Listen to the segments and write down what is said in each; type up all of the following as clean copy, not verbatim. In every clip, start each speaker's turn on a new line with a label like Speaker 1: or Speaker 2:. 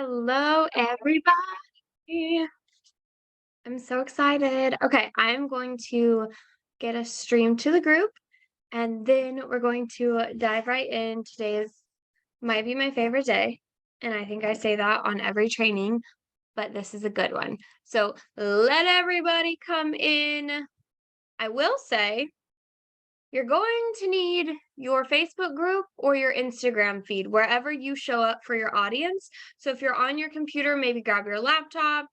Speaker 1: Hello, everybody. I'm so excited. Okay, I'm going to get a stream to the group and then we're going to dive right in. Today's might be my favorite day. And I think I say that on every training, but this is a good one. So let everybody come in. I will say you're going to need your Facebook group or your Instagram feed, wherever you show up for your audience. So if you're on your computer, maybe grab your laptop,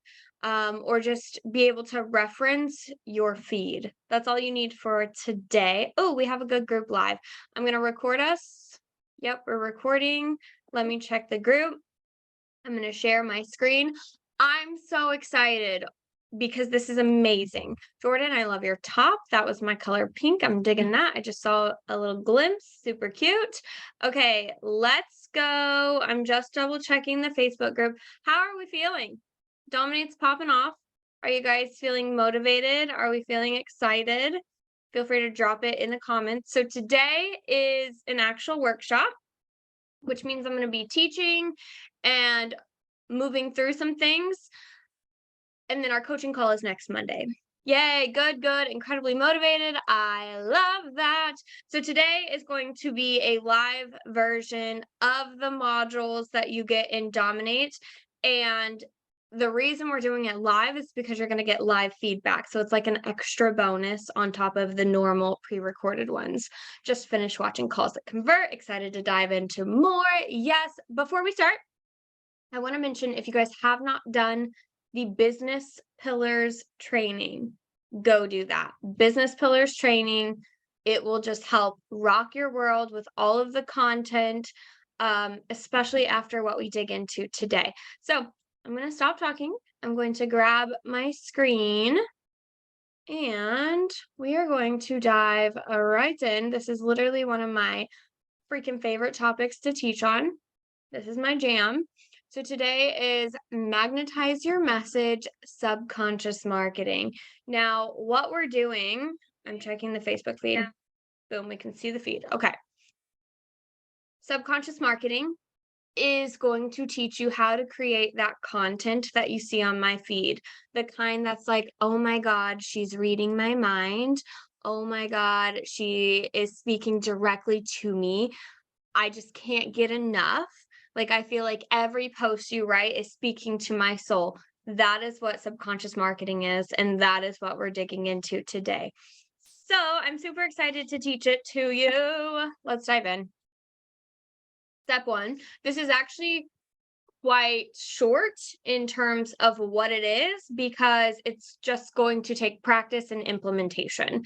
Speaker 1: or just be able to reference your feed. That's all you need for today. Oh, we have a good group live. I'm going to record us. Yep, we're recording. Let me check the group. I'm going to share my screen. I'm so excited because this is amazing. Jordan, I love your top. That was my color pink. I'm digging that. I just saw a little glimpse. Super cute. Okay, let's go. I'm just double checking the Facebook group. How are we feeling? Dominate's popping off. Are you guys feeling motivated? Are we feeling excited? Feel free to drop it in the comments. So today is an actual workshop, which means I'm going to be teaching and moving through some things. And then our coaching call is next Monday. Yay, good, incredibly motivated. I love that. So today is going to be a live version of the modules that you get in Dominate. And the reason we're doing it live is because you're going to get live feedback. So it's like an extra bonus on top of the normal pre-recorded ones. Just finished watching Calls That Convert. Excited to dive into more. Yes, before we start, I want to mention, if you guys have not done the Business Pillars training, go do that. Business Pillars training. It will just help rock your world with all of the content, especially after what we dig into today. So I'm going to stop talking. I'm going to grab my screen and we are going to dive right in. This is literally one of my freaking favorite topics to teach on. This is my jam. So today is Magnetize Your Message, Subconscious Marketing. Now, what we're doing, I'm checking the Facebook feed. Yeah. Boom, we can see the feed. Okay. Subconscious marketing is going to teach you how to create that content that you see on my feed. The kind that's like, oh my God, she's reading my mind. Oh my God, she is speaking directly to me. I just can't get enough. Like, I feel like every post you write is speaking to my soul. That is what subconscious marketing is, and that is what we're digging into today. So I'm super excited to teach it to you. Let's dive in. Step one, this is actually quite short in terms of what it is because it's just going to take practice and implementation.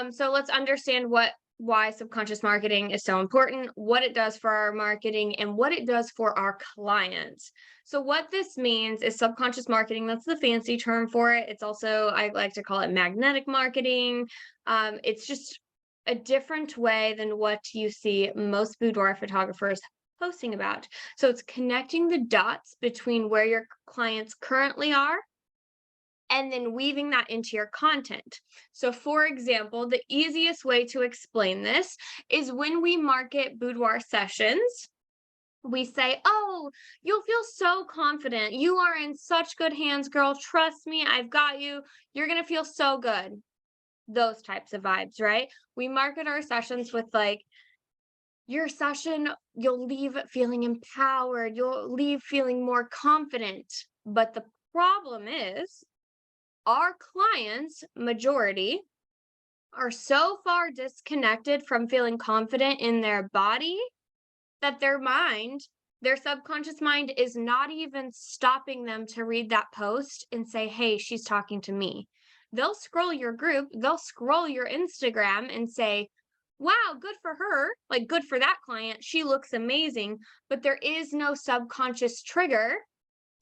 Speaker 1: So let's understand why subconscious marketing is so important, what it does for our marketing, and what it does for our clients. So what this means is subconscious marketing, that's the fancy term for it. It's also, I like to call it magnetic marketing. It's just a different way than what you see most boudoir photographers posting about. So it's connecting the dots between where your clients currently are and then weaving that into your content. So for example, the easiest way to explain this is when we market boudoir sessions, we say, oh, you'll feel so confident. You are in such good hands, girl. Trust me, I've got you. You're going to feel so good. Those types of vibes, right? We market our sessions with like, your session, you'll leave feeling empowered. You'll leave feeling more confident. But the problem is, our clients, majority, are so far disconnected from feeling confident in their body that their mind, their subconscious mind, is not even stopping them to read that post and say, hey, she's talking to me. They'll scroll your group, they'll scroll your Instagram and say, wow, good for her, like good for that client, she looks amazing. But there is no subconscious trigger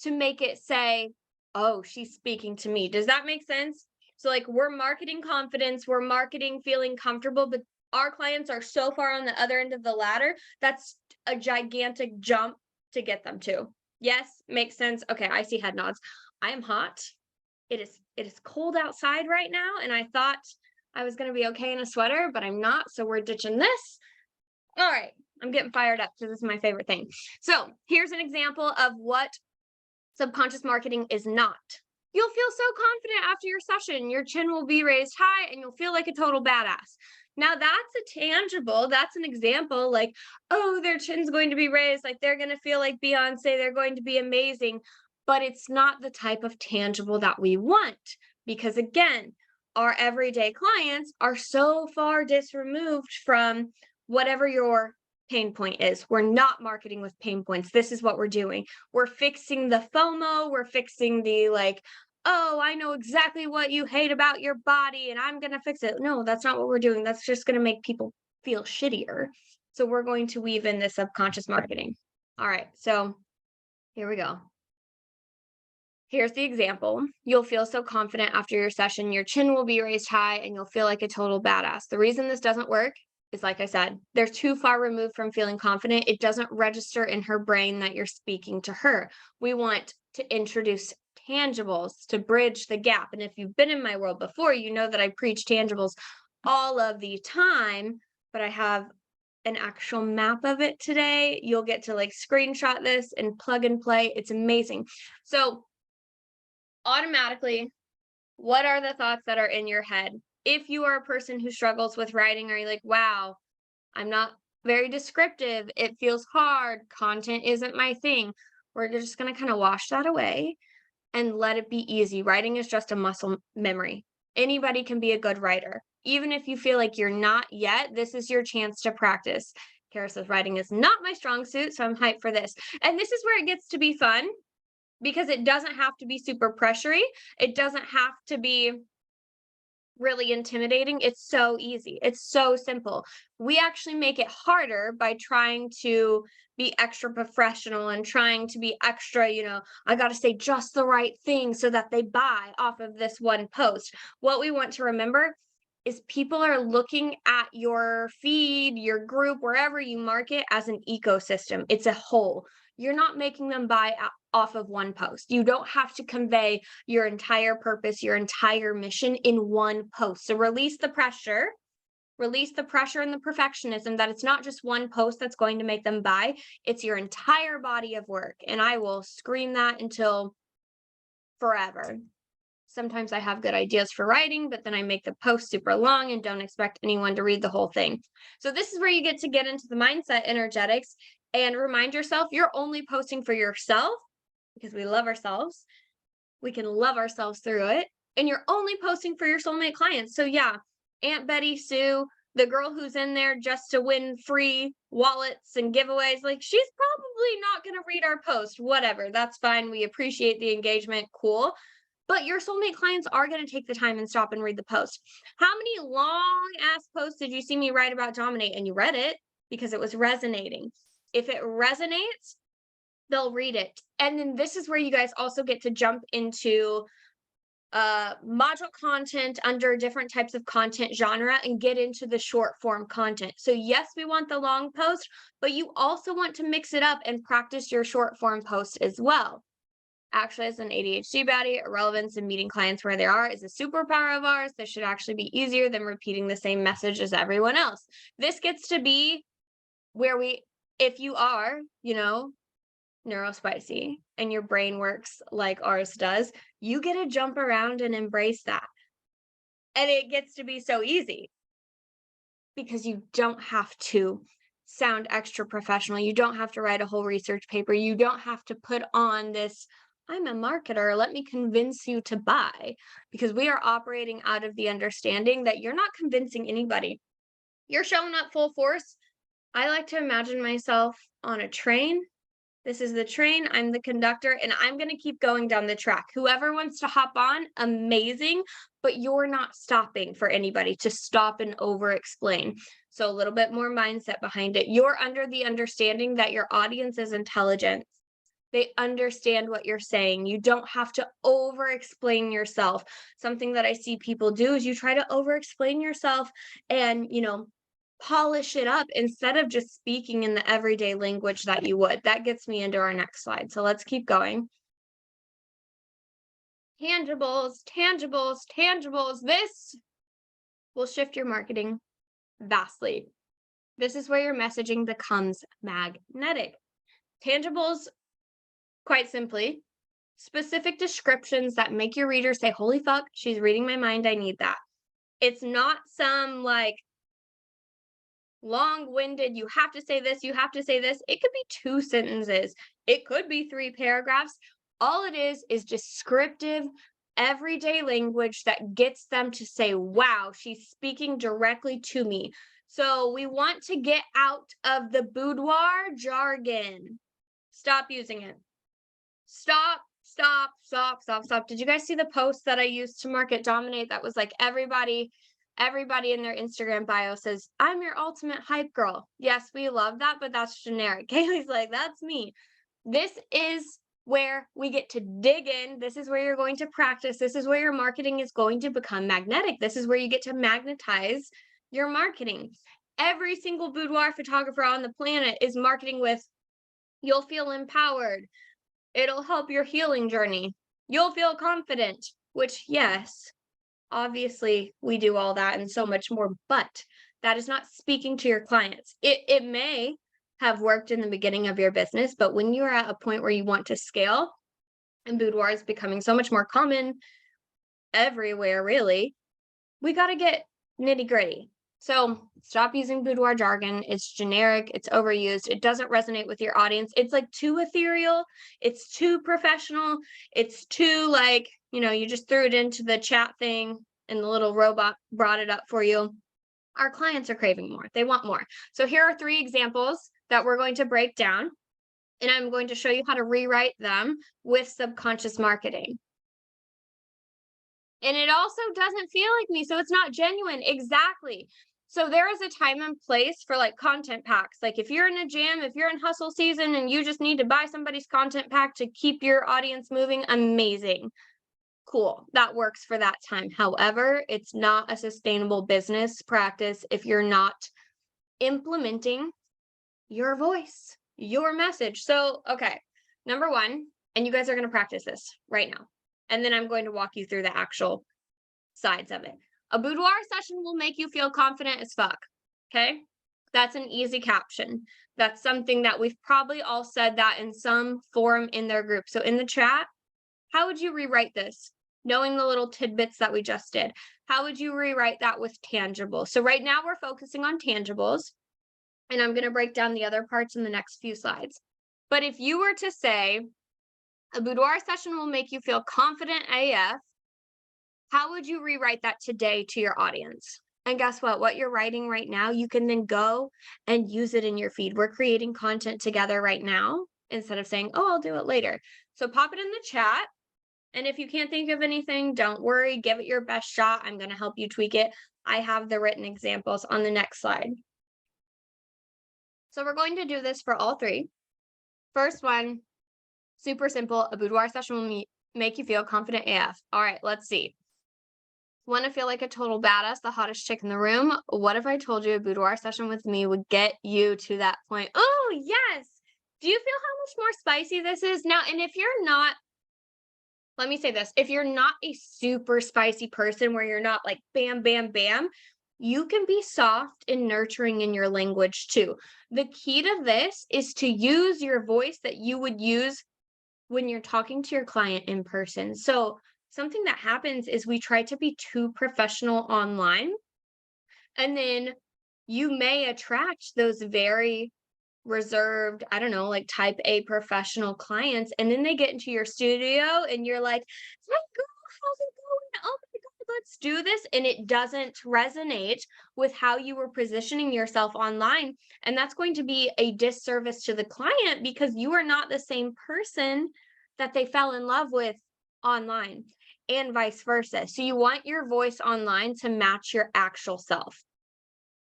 Speaker 1: to make it say, oh, she's speaking to me. Does that make sense? So like, we're marketing confidence, we're marketing feeling comfortable, but our clients are so far on the other end of the ladder, that's a gigantic jump to get them to. Yes, makes sense. Okay, I see head nods. I am hot. It is cold outside right now, and I thought I was going to be okay in a sweater, but I'm not, so we're ditching this. All right, I'm getting fired up because this is my favorite thing. So here's an example of what Subconscious marketing is not. You'll feel so confident after your session. Your chin will be raised high and you'll feel like a total badass. Now, that's a tangible, that's an example like, oh, their chin's going to be raised, like they're going to feel like Beyonce, they're going to be amazing. But it's not the type of tangible that we want because, again, our everyday clients are so far disremoved from whatever your pain point is. We're not marketing with pain points. This is what we're doing. We're fixing the FOMO. We're fixing the like, oh, I know exactly what you hate about your body and I'm going to fix it. No, that's not what we're doing. That's just going to make people feel shittier. So we're going to weave in this subconscious marketing. All right. So here we go. Here's the example. You'll feel so confident after your session. Your chin will be raised high and you'll feel like a total badass. The reason this doesn't work is, like I said, they're too far removed from feeling confident. It doesn't register in her brain that you're speaking to her. We want to introduce tangibles to bridge the gap. And if you've been in my world before, you know that I preach tangibles all of the time, but I have an actual map of it today. You'll get to like screenshot this and plug and play. It's amazing. So automatically, what are the thoughts that are in your head? If you are a person who struggles with writing, are you like, wow, I'm not very descriptive, it feels hard, content isn't my thing? We're just going to kind of wash that away and let it be easy. Writing is just a muscle memory. Anybody can be a good writer. Even if you feel like you're not yet, this is your chance to practice. Kara says, writing is not my strong suit, so I'm hyped for this. And this is where it gets to be fun because it doesn't have to be super pressury. It doesn't have to be really intimidating. It's so easy. It's so simple. We actually make it harder by trying to be extra professional and trying to be extra, I got to say just the right thing so that they buy off of this one post. What we want to remember is people are looking at your feed, your group, wherever you market as an ecosystem. It's a whole. You're not making them buy off of one post. You don't have to convey your entire purpose, your entire mission in one post. So release the pressure and the perfectionism that it's not just one post that's going to make them buy. It's your entire body of work. And I will scream that until forever. Sometimes I have good ideas for writing, but then I make the post super long and don't expect anyone to read the whole thing. So this is where you get to get into the mindset energetics and remind yourself you're only posting for yourself because we love ourselves. We can love ourselves through it. And you're only posting for your soulmate clients. So yeah, Aunt Betty Sue, the girl who's in there just to win free wallets and giveaways, like she's probably not going to read our post. Whatever, that's fine. We appreciate the engagement. Cool. But your soulmate clients are going to take the time and stop and read the post. How many long ass posts did you see me write about Dominate? And you read it because it was resonating. If it resonates, they'll read it. And then this is where you guys also get to jump into module content under different types of content genre and get into the short form content. So yes, we want the long post, but you also want to mix it up and practice your short form post as well. Actually, as an ADHD baddie, irrelevance in meeting clients where they are is a superpower of ours. This should actually be easier than repeating the same message as everyone else. This gets to be where if you are, neurospicy and your brain works like ours does, you get to jump around and embrace that. And it gets to be so easy because you don't have to sound extra professional. You don't have to write a whole research paper. You don't have to put on this, I'm a marketer, let me convince you to buy, because we are operating out of the understanding that you're not convincing anybody. You're showing up full force. I like to imagine myself on a train. This is the train, I'm the conductor, and I'm going to keep going down the track. Whoever wants to hop on, amazing, but you're not stopping for anybody to stop and over explain. So a little bit more mindset behind it. You're under the understanding that your audience is intelligent. They understand what you're saying. You don't have to over explain yourself. Something that I see people do is you try to over explain yourself and, polish it up instead of just speaking in the everyday language that you would. That gets me into our next slide. So let's keep going. Tangibles, tangibles, tangibles. This will shift your marketing vastly. This is where your messaging becomes magnetic. Tangibles, quite simply, specific descriptions that make your reader say, holy fuck, she's reading my mind. I need that. It's not some like long-winded, you have to say this, you have to say this. It could be 2 sentences. It could be 3 paragraphs. All it is descriptive, everyday language that gets them to say, wow, she's speaking directly to me. So we want to get out of the boudoir jargon. Stop using it. Stop, stop, stop, stop, stop. Did you guys see the post that I used to market Dominate? That was like everybody in their Instagram bio says, I'm your ultimate hype girl. Yes, we love that, but that's generic. Kaylee's like, that's me. This is where we get to dig in. This is where you're going to practice. This is where your marketing is going to become magnetic. This is where you get to magnetize your marketing. Every single boudoir photographer on the planet is marketing with, you'll feel empowered. It'll help your healing journey. You'll feel confident, which, yes, obviously we do all that and so much more, but that is not speaking to your clients. It may have worked in the beginning of your business, but when you're at a point where you want to scale and boudoir is becoming so much more common everywhere, really, we got to get nitty gritty. So stop using boudoir jargon. It's generic. It's overused. It doesn't resonate with your audience. It's like too ethereal. It's too professional. It's too like, you just threw it into the chat thing and the little robot brought it up for you. Our clients are craving more. They want more. So here are 3 examples that we're going to break down, and I'm going to show you how to rewrite them with subconscious marketing. And it also doesn't feel like me, so it's not genuine. Exactly. So there is a time and place for like content packs. Like if you're in a jam, if you're in hustle season and you just need to buy somebody's content pack to keep your audience moving, amazing. Cool. That works for that time. However, it's not a sustainable business practice if you're not implementing your voice, your message. So, okay, number 1, and you guys are going to practice this right now. And then I'm going to walk you through the actual sides of it. A boudoir session will make you feel confident as fuck. Okay. That's an easy caption. That's something that we've probably all said that in some form in their group. So in the chat, how would you rewrite this? Knowing the little tidbits that we just did, how would you rewrite that with tangible? So right now we're focusing on tangibles, and I'm going to break down the other parts in the next few slides. But if you were to say, a boudoir session will make you feel confident AF, how would you rewrite that today to your audience? And guess what you're writing right now, you can then go and use it in your feed. We're creating content together right now instead of saying, oh, I'll do it later. So pop it in the chat. And if you can't think of anything, don't worry, give it your best shot. I'm going to help you tweak it. I have the written examples on the next slide. So we're going to do this for all 3. First one, super simple. A boudoir session will make you feel confident AF. All right, let's see. Want to feel like a total badass, the hottest chick in the room? What if I told you a boudoir session with me would get you to that point? Oh, yes. Do you feel how much more spicy this is? Now, and if you're not, let me say this, if you're not a super spicy person where you're not like bam, bam, bam, you can be soft and nurturing in your language too. The key to this is to use your voice that you would use when you're talking to your client in person. So something that happens is we try to be too professional online, and then you may attract those very reserved, I don't know, like type A professional clients. And then they get into your studio and you're like, hey girl, how's it going? Oh my God, let's do this. And it doesn't resonate with how you were positioning yourself online. And that's going to be a disservice to the client because you are not the same person that they fell in love with online, and vice versa. So you want your voice online to match your actual self.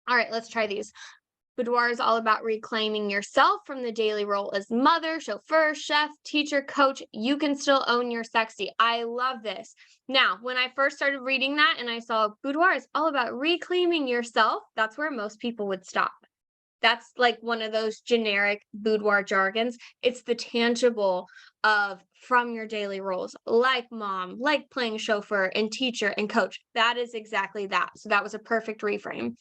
Speaker 1: All right, let's try these. Boudoir is all about reclaiming yourself from the daily role as mother, chauffeur, chef, teacher, coach. You can still own your sexy. I love this. Now, when I first started reading that and I saw boudoir is all about reclaiming yourself, that's where most people would stop. That's like one of those generic boudoir jargons. It's the tangible of from your daily roles, like mom, like playing chauffeur and teacher and coach. That is exactly that. So that was a perfect reframe.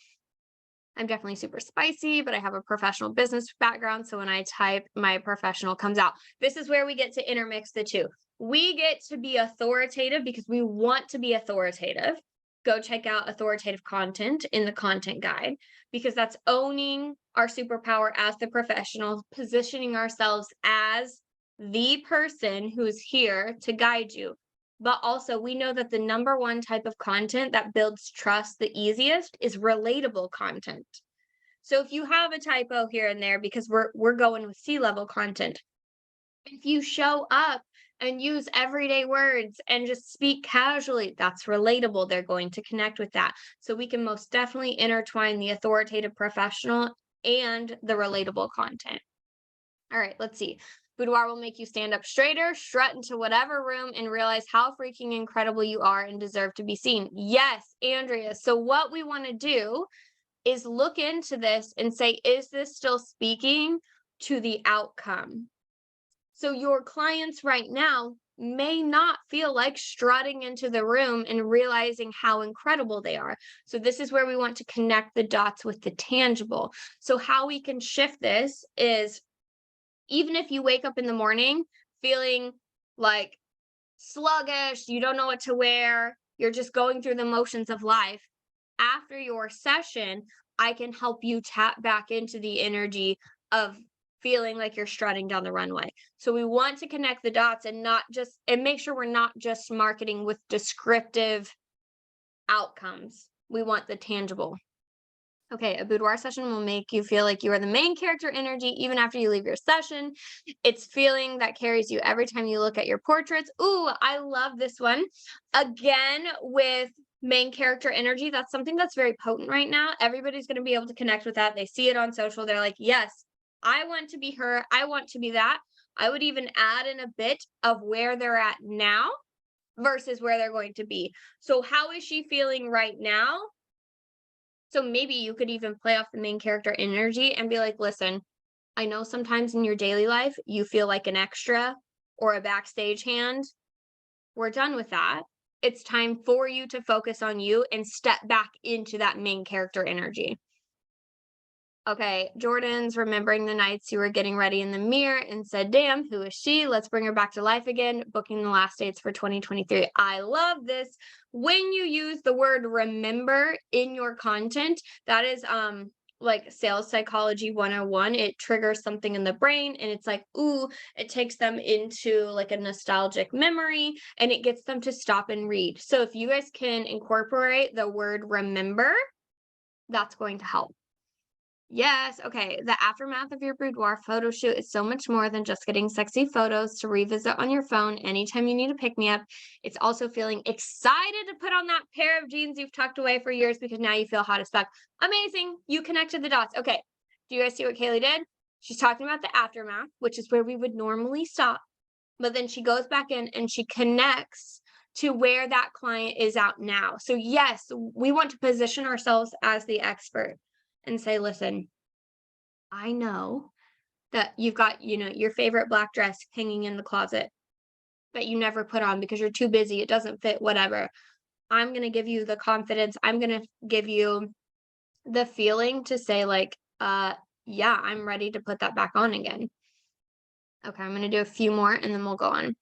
Speaker 1: I'm definitely super spicy, but I have a professional business background. So when I type, my professional comes out. This is where we get to intermix the two. We get to be authoritative because we want to be authoritative. Go check out authoritative content in the content guide because that's owning our superpower as the professional, positioning ourselves as the person who's here to guide you. But also, we know that the number one type of content that builds trust the easiest is relatable content. So if you have a typo here and there, because we're going with C-level content, if you show up and use everyday words and just speak casually, that's relatable. They're going to connect with that. So we can most definitely intertwine the authoritative professional and the relatable content. All right, let's see. Boudoir will make you stand up straighter, strut into whatever room, and realize how freaking incredible you are and deserve to be seen. Yes, Andrea. So, what we want to do is look into this and say, is this still speaking to the outcome? So, your clients right now may not feel like strutting into the room and realizing how incredible they are. So, this is where we want to connect the dots with the tangible. So, how we can shift this is even if you wake up in the morning feeling like sluggish, you don't know what to wear, you're just going through the motions of life, after your session, I can help you tap back into the energy of feeling like you're strutting down the runway. So we want to connect the dots and not just and make sure we're not just marketing with descriptive outcomes. We want the tangible. Okay, a boudoir session will make you feel like you are the main character energy even after you leave your session. It's feeling that carries you every time you look at your portraits. Ooh, I love this one. Again, with main character energy, that's something that's very potent right now. Everybody's going to be able to connect with that. They see it on social. They're like, yes, I want to be her. I want to be that. I would even add in a bit of where they're at now versus where they're going to be. So, how is she feeling right now? So maybe you could even play off the main character energy and be like, listen, I know sometimes in your daily life you feel like an extra or a backstage hand. We're done with that. It's time for you to focus on you and step back into that main character energy. Okay, Jordan's remembering the nights you were getting ready in the mirror and said, damn, who is she? Let's bring her back to life again, booking the last dates for 2023. I love this. When you use the word remember in your content, that is like sales psychology 101. It triggers something in the brain and it's like, ooh, it takes them into like a nostalgic memory and it gets them to stop and read. So if you guys can incorporate the word remember, that's going to help. Yes, okay. The aftermath of your boudoir photo shoot is so much more than just getting sexy photos to revisit on your phone anytime you need to pick me up. It's also feeling excited to put on that pair of jeans you've tucked away for years because now you feel hot as fuck. Amazing. You connected the dots. Okay. Do you guys see what Kaylee did? She's talking about the aftermath, which is where we would normally stop. But then she goes back in and she connects to where that client is out now. So, yes, we want to position ourselves as the expert and say, listen, I know that you've got, your favorite black dress hanging in the closet that you never put on because you're too busy. It doesn't fit, whatever. I'm going to give you the confidence. I'm going to give you the feeling to say, like, yeah, I'm ready to put that back on again. Okay, I'm going to do a few more and then we'll go on.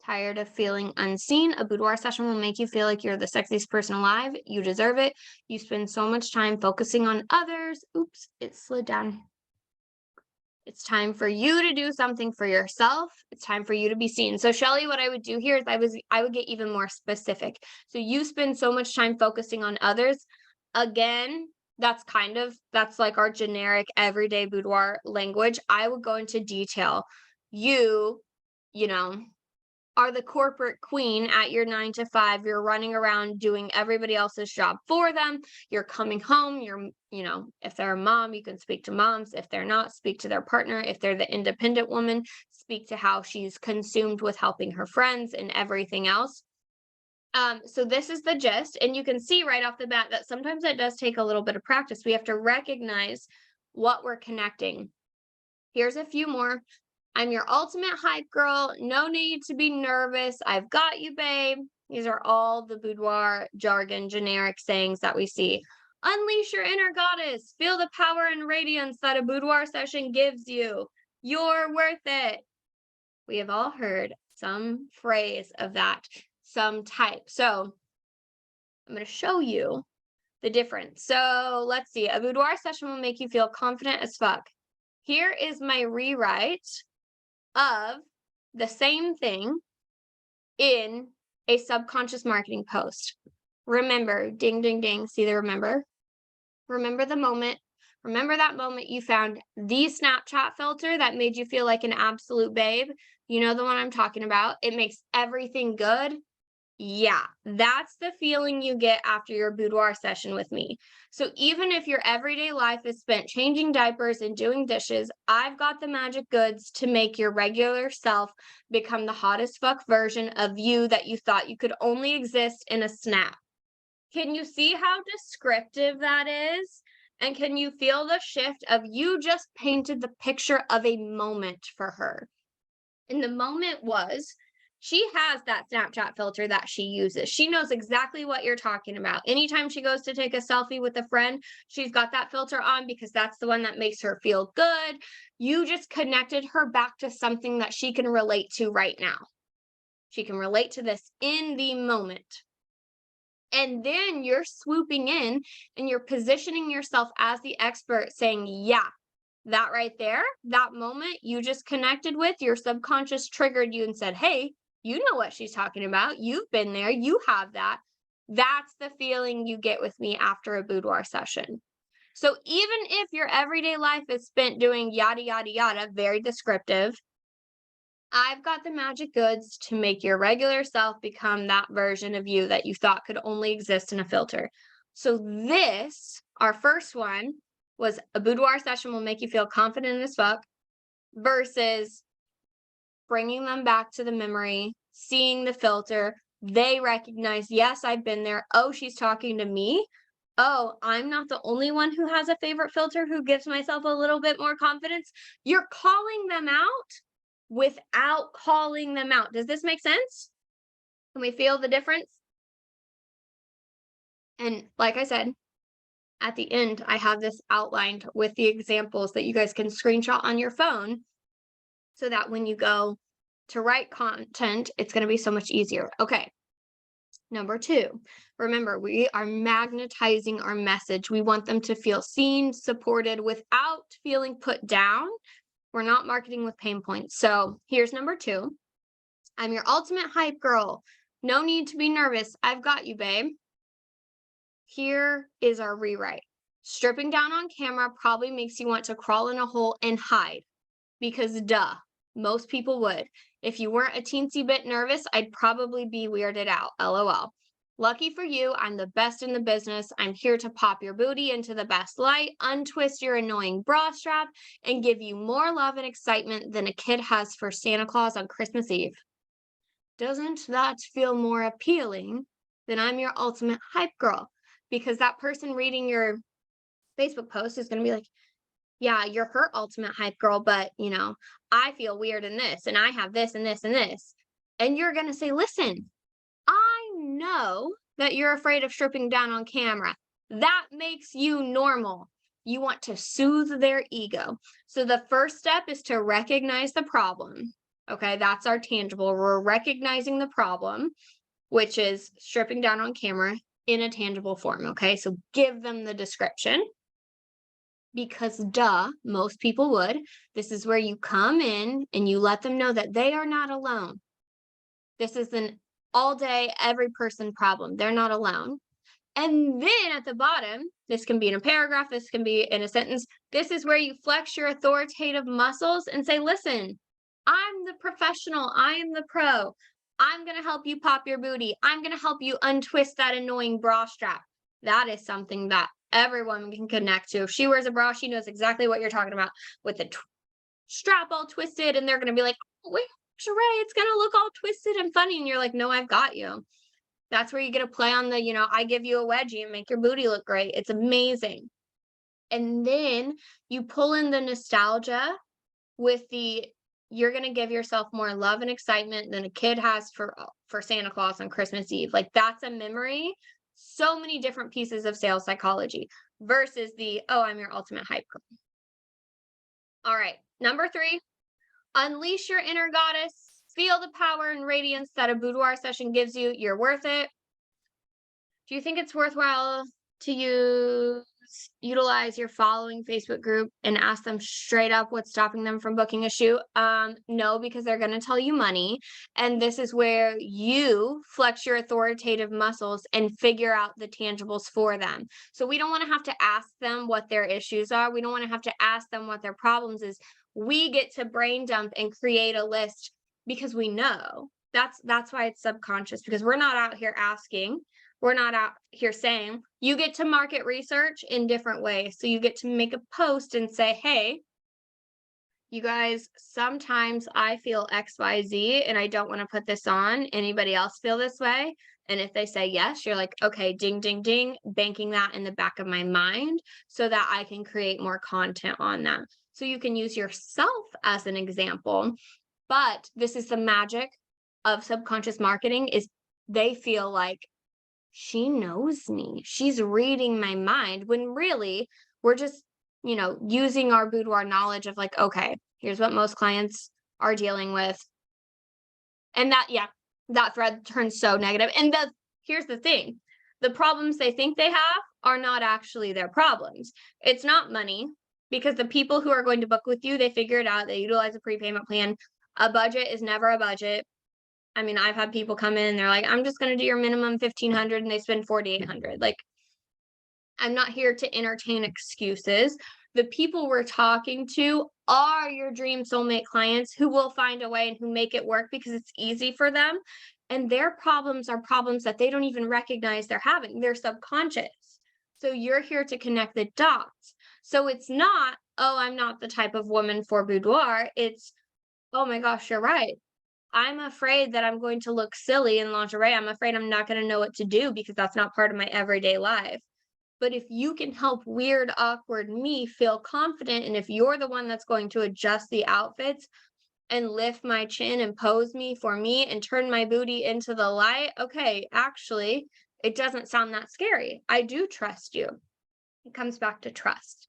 Speaker 1: Tired of feeling unseen? A boudoir session will make you feel like you're the sexiest person alive. You deserve it. You spend so much time focusing on others. Oops, it slid down. It's time for you to do something for yourself. It's time for you to be seen. So Shelly, what I would do here is I would get even more specific. So you spend so much time focusing on others. Again, that's like our generic everyday boudoir language. I would go into detail. You know, are the corporate queen at your 9 to 5. You're running around doing everybody else's job for them. You're coming home. If they're a mom, you can speak to moms. If they're not, speak to their partner. If they're the independent woman, speak to how she's consumed with helping her friends and everything else. So this is the gist. And you can see right off the bat that sometimes it does take a little bit of practice. We have to recognize what we're connecting. Here's a few more. I'm your ultimate hype girl. No need to be nervous. I've got you, babe. These are all the boudoir jargon, generic sayings that we see. Unleash your inner goddess. Feel the power and radiance that a boudoir session gives you. You're worth it. We have all heard some phrase of that, some type. So I'm going to show you the difference. So let's see. A boudoir session will make you feel confident as fuck. Here is my rewrite of the same thing in a subconscious marketing post. Remember, ding, ding, ding. See the remember? Remember the moment. Remember that moment you found the Snapchat filter that made you feel like an absolute babe? You know the one I'm talking about. It makes everything good. Yeah, that's the feeling you get after your boudoir session with me. So even if your everyday life is spent changing diapers and doing dishes, I've got the magic goods to make your regular self become the hottest fuck version of you that you thought you could only exist in a snap. Can you see how descriptive that is? And can you feel the shift of you just painted the picture of a moment for her? And the moment was, she has that Snapchat filter that she uses. She knows exactly what you're talking about. Anytime she goes to take a selfie with a friend, she's got that filter on because that's the one that makes her feel good. You just connected her back to something that she can relate to right now. She can relate to this in the moment. And then you're swooping in and you're positioning yourself as the expert saying, yeah, that right there, that moment you just connected with, your subconscious triggered you and said, hey, you know what she's talking about. You've been there. You have that. That's the feeling you get with me after a boudoir session. So even if your everyday life is spent doing yada, yada, yada, very descriptive, I've got the magic goods to make your regular self become that version of you that you thought could only exist in a filter. So this, our first one, was a boudoir session will make you feel confident as fuck versus bringing them back to the memory, seeing the filter. They recognize, yes, I've been there. Oh, she's talking to me. Oh, I'm not the only one who has a favorite filter who gives myself a little bit more confidence. You're calling them out without calling them out. Does this make sense? Can we feel the difference? And like I said, at the end, I have this outlined with the examples that you guys can screenshot on your phone so that when you go to write content, it's going to be so much easier. Okay. Number 2, remember, we are magnetizing our message. We want them to feel seen, supported without feeling put down. We're not marketing with pain points. So here's number 2. I'm your ultimate hype girl. No need to be nervous. I've got you, babe. Here is our rewrite. Stripping down on camera probably makes you want to crawl in a hole and hide because duh, most people would. If you weren't a teensy bit nervous, I'd probably be weirded out. LOL. Lucky for you, I'm the best in the business. I'm here to pop your booty into the best light, untwist your annoying bra strap, and give you more love and excitement than a kid has for Santa Claus on Christmas Eve. Doesn't that feel more appealing than I'm your ultimate hype girl? Because that person reading your Facebook post is going to be like, yeah, you're her ultimate hype girl, but I feel weird in this, and I have this and this and this. And you're going to say, listen, I know that you're afraid of stripping down on camera. That makes you normal. You want to soothe their ego. So the first step is to recognize the problem. Okay, that's our tangible. We're recognizing the problem, which is stripping down on camera in a tangible form. Okay, so give them the description. Because duh, most people would. This is where you come in and you let them know that they are not alone. This is an all day, every person problem. They're not alone. And then at the bottom, this can be in a paragraph, this can be in a sentence. This is where you flex your authoritative muscles and say, listen, I'm the professional. I am the pro. I'm going to help you pop your booty. I'm going to help you untwist that annoying bra strap. That is something that everyone can connect to. If she wears a bra, she knows exactly what you're talking about with the strap all twisted. And they're going to be like, oh, wait, Sheree, it's going to look all twisted and funny. And you're like, no, I've got you. That's where you get to play on the, I give you a wedgie and make your booty look great. It's amazing. And then you pull in the nostalgia with you're going to give yourself more love and excitement than a kid has for Santa Claus on Christmas Eve. Like that's a memory So many different pieces of sales psychology versus the, oh, I'm your ultimate hype girl. All right. Number 3, unleash your inner goddess. Feel the power and radiance that a boudoir session gives you. You're worth it. Do you think it's worthwhile to utilize your following Facebook group and ask them straight up what's stopping them from booking a shoot? No, because they're going to tell you money. And this is where you flex your authoritative muscles and figure out the tangibles for them. So we don't want to have to ask them what their issues are. We don't want to have to ask them what their problems is. We get to brain dump and create a list because we know. That's why it's subconscious, because we're not out here asking. We're not out here saying. You get to market research in different ways. So you get to make a post and say, hey, you guys, sometimes I feel XYZ and I don't want to put this on. Anybody else feel this way? And if they say yes, you're like, okay, ding, ding, ding, banking that in the back of my mind so that I can create more content on that. So you can use yourself as an example. But this is the magic of subconscious marketing, is they feel like, she knows me. She's reading my mind, when really we're just, using our boudoir knowledge of like, okay, here's what most clients are dealing with. And that thread turns so negative. And here's the thing. The problems they think they have are not actually their problems. It's not money, because the people who are going to book with you, they figure it out. They utilize a prepayment plan. A budget is never a budget. I mean, I've had people come in and they're like, I'm just going to do your minimum 1,500, and they spend 4,800. Like, I'm not here to entertain excuses. The people we're talking to are your dream soulmate clients who will find a way and who make it work because it's easy for them. And their problems are problems that they don't even recognize they're having. They're subconscious. So you're here to connect the dots. So it's not, oh, I'm not the type of woman for boudoir. It's, oh my gosh, you're right. I'm afraid that I'm going to look silly in lingerie. I'm afraid I'm not going to know what to do because that's not part of my everyday life. But if you can help weird, awkward me feel confident, and if you're the one that's going to adjust the outfits and lift my chin and pose me for me and turn my booty into the light, okay, actually, it doesn't sound that scary. I do trust you. It comes back to trust.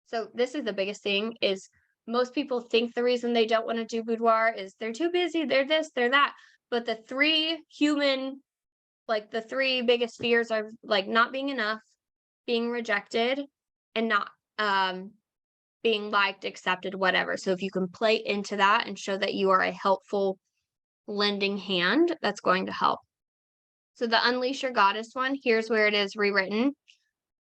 Speaker 1: So this is the biggest thing, is most people think the reason they don't want to do boudoir is they're too busy, they're this, they're that. But the three biggest fears are like not being enough, being rejected, and not being liked, accepted, whatever. So if you can play into that and show that you are a helpful lending hand, that's going to help. So the Unleash Your Goddess one, here's where it is rewritten.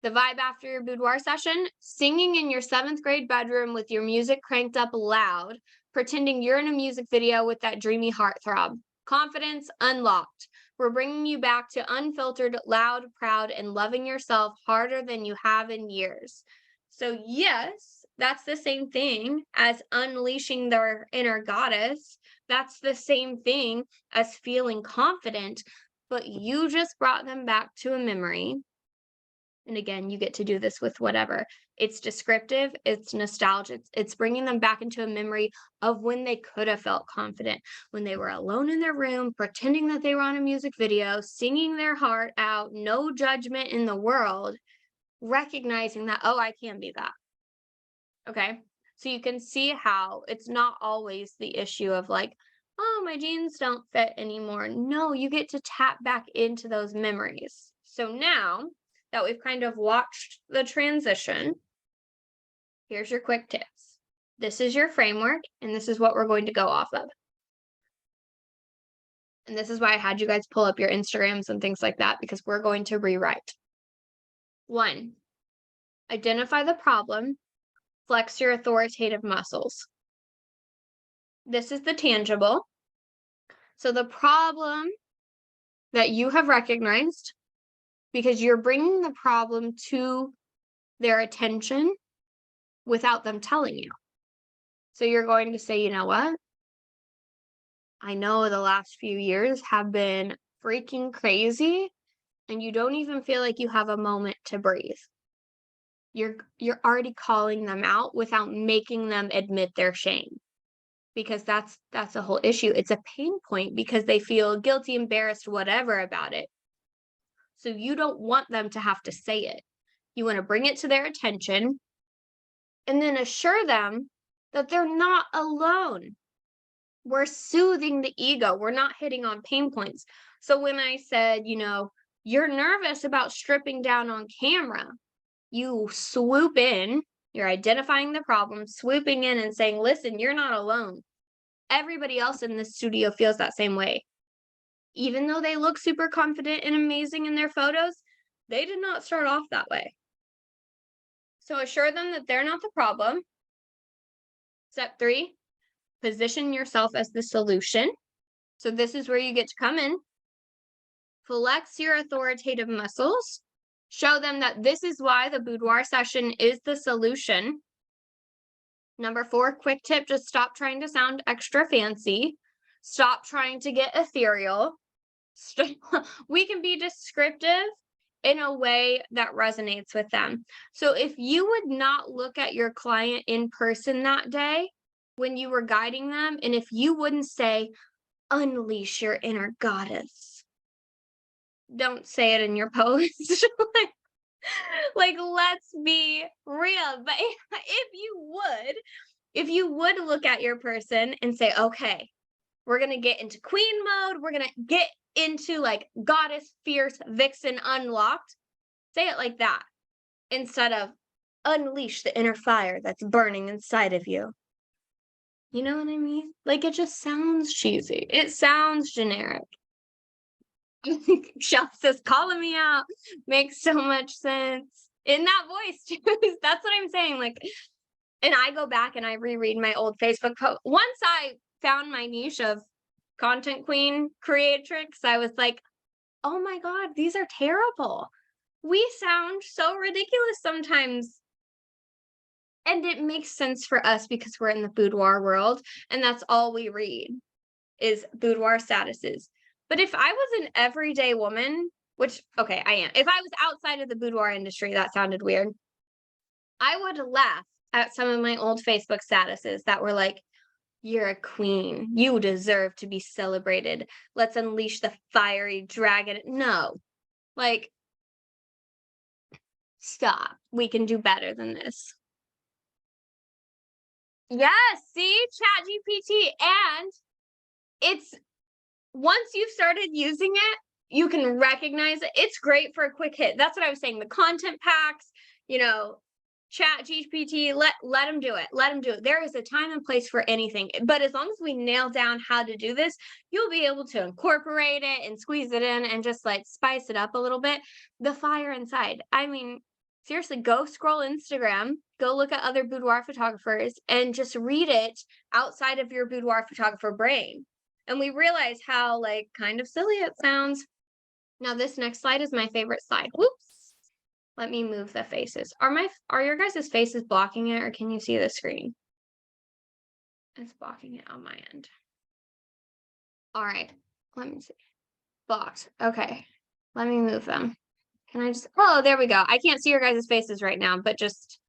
Speaker 1: The vibe after your boudoir session: singing in your 7th grade bedroom with your music cranked up loud, pretending you're in a music video with that dreamy heartthrob. Confidence unlocked. We're bringing you back to unfiltered, loud, proud, and loving yourself harder than you have in years. So yes, that's the same thing as unleashing their inner goddess. That's the same thing as feeling confident, but you just brought them back to a memory. And again, you get to do this with whatever. It's descriptive, it's nostalgic, it's bringing them back into a memory of when they could have felt confident, when they were alone in their room, pretending that they were on a music video, singing their heart out, no judgment in the world, recognizing that, oh, I can be that. Okay. So you can see how it's not always the issue of like, oh, my jeans don't fit anymore. No, you get to tap back into those memories. So now that we've kind of watched the transition, here's your quick tips. This is your framework, and this is what we're going to go off of. And this is why I had you guys pull up your Instagrams and things like that, because we're going to rewrite. 1, identify the problem, flex your authoritative muscles. This is the tangible. So the problem that you have recognized, because you're bringing the problem to their attention without them telling you. So you're going to say, you know what? I know the last few years have been freaking crazy, and you don't even feel like you have a moment to breathe. You're already calling them out without making them admit their shame, because that's a whole issue. It's a pain point because they feel guilty, embarrassed, whatever about it. So you don't want them to have to say it. You want to bring it to their attention and then assure them that they're not alone. We're soothing the ego. We're not hitting on pain points. So when I said, you're nervous about stripping down on camera, you swoop in, you're identifying the problem, swooping in and saying, listen, you're not alone. Everybody else in the studio feels that same way. Even though they look super confident and amazing in their photos, they did not start off that way. So assure them that they're not the problem. Step 3, position yourself as the solution. So this is where you get to come in. Flex your authoritative muscles. Show them that this is why the boudoir session is the solution. Number 4, quick tip, just stop trying to sound extra fancy. Stop trying to get ethereal. We can be descriptive in a way that resonates with them. So if you would not look at your client in person that day when you were guiding them, and if you wouldn't say, unleash your inner goddess, don't say it in your post. like, let's be real. But if you would look at your person and say, okay, we're going to get into queen mode. We're going to get into like goddess, fierce, vixen, unlocked. Say it like that instead of unleash the inner fire that's burning inside of you. You know what I mean? Like, it just sounds cheesy. It sounds generic. Shelf says, calling me out makes so much sense in that voice too. That's what I'm saying. Like, and I go back and I reread my old Facebook post. Once I found my niche of content queen creatrix, I was like, oh my God, these are terrible. We sound so ridiculous sometimes. And it makes sense for us because we're in the boudoir world and that's all we read is boudoir statuses. But if I was an everyday woman, which, okay, I am. If I was outside of the boudoir industry, that sounded weird. I would laugh at some of my old Facebook statuses that were like, you're a queen. You deserve to be celebrated. Let's unleash the fiery dragon. No, like, stop. We can do better than this. Yes, see, ChatGPT. And it's, once you've started using it, you can recognize it. It's great for a quick hit. That's what I was saying. The content packs, ChatGPT, let them do it. Let them do it. There is a time and place for anything. But as long as we nail down how to do this, you'll be able to incorporate it and squeeze it in and just like spice it up a little bit. The fire inside. I mean, seriously, go scroll Instagram, go look at other boudoir photographers and just read it outside of your boudoir photographer brain. And we realize how like kind of silly it sounds. Now this next slide is my favorite slide. Whoops. Let me move the faces. Are your guys' faces blocking it or can you see the screen? It's blocking it on my end. All right, let me see. Blocked. Okay, let me move them. Can I just, oh, there we go. I can't see your guys' faces right now, but just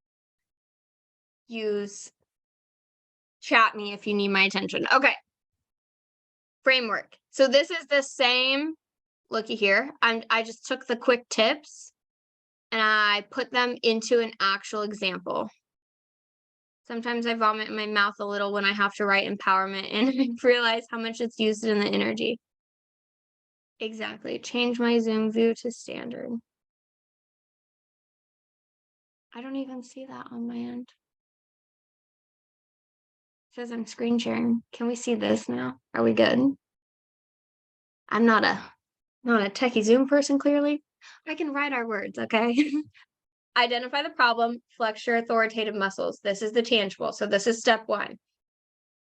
Speaker 1: chat me if you need my attention. Okay. Framework. So this is the same, looky here. I just took the quick tips and I put them into an actual example. Sometimes I vomit in my mouth a little when I have to write empowerment and I realize how much it's used in the energy. Exactly. Change my Zoom view to standard. I don't even see that on my end. It says I'm screen sharing. Can we see this now? Are we good? I'm not a techie Zoom person, clearly. I can write our words, okay? Identify the problem, flex your authoritative muscles. This is the tangible. So this is step 1.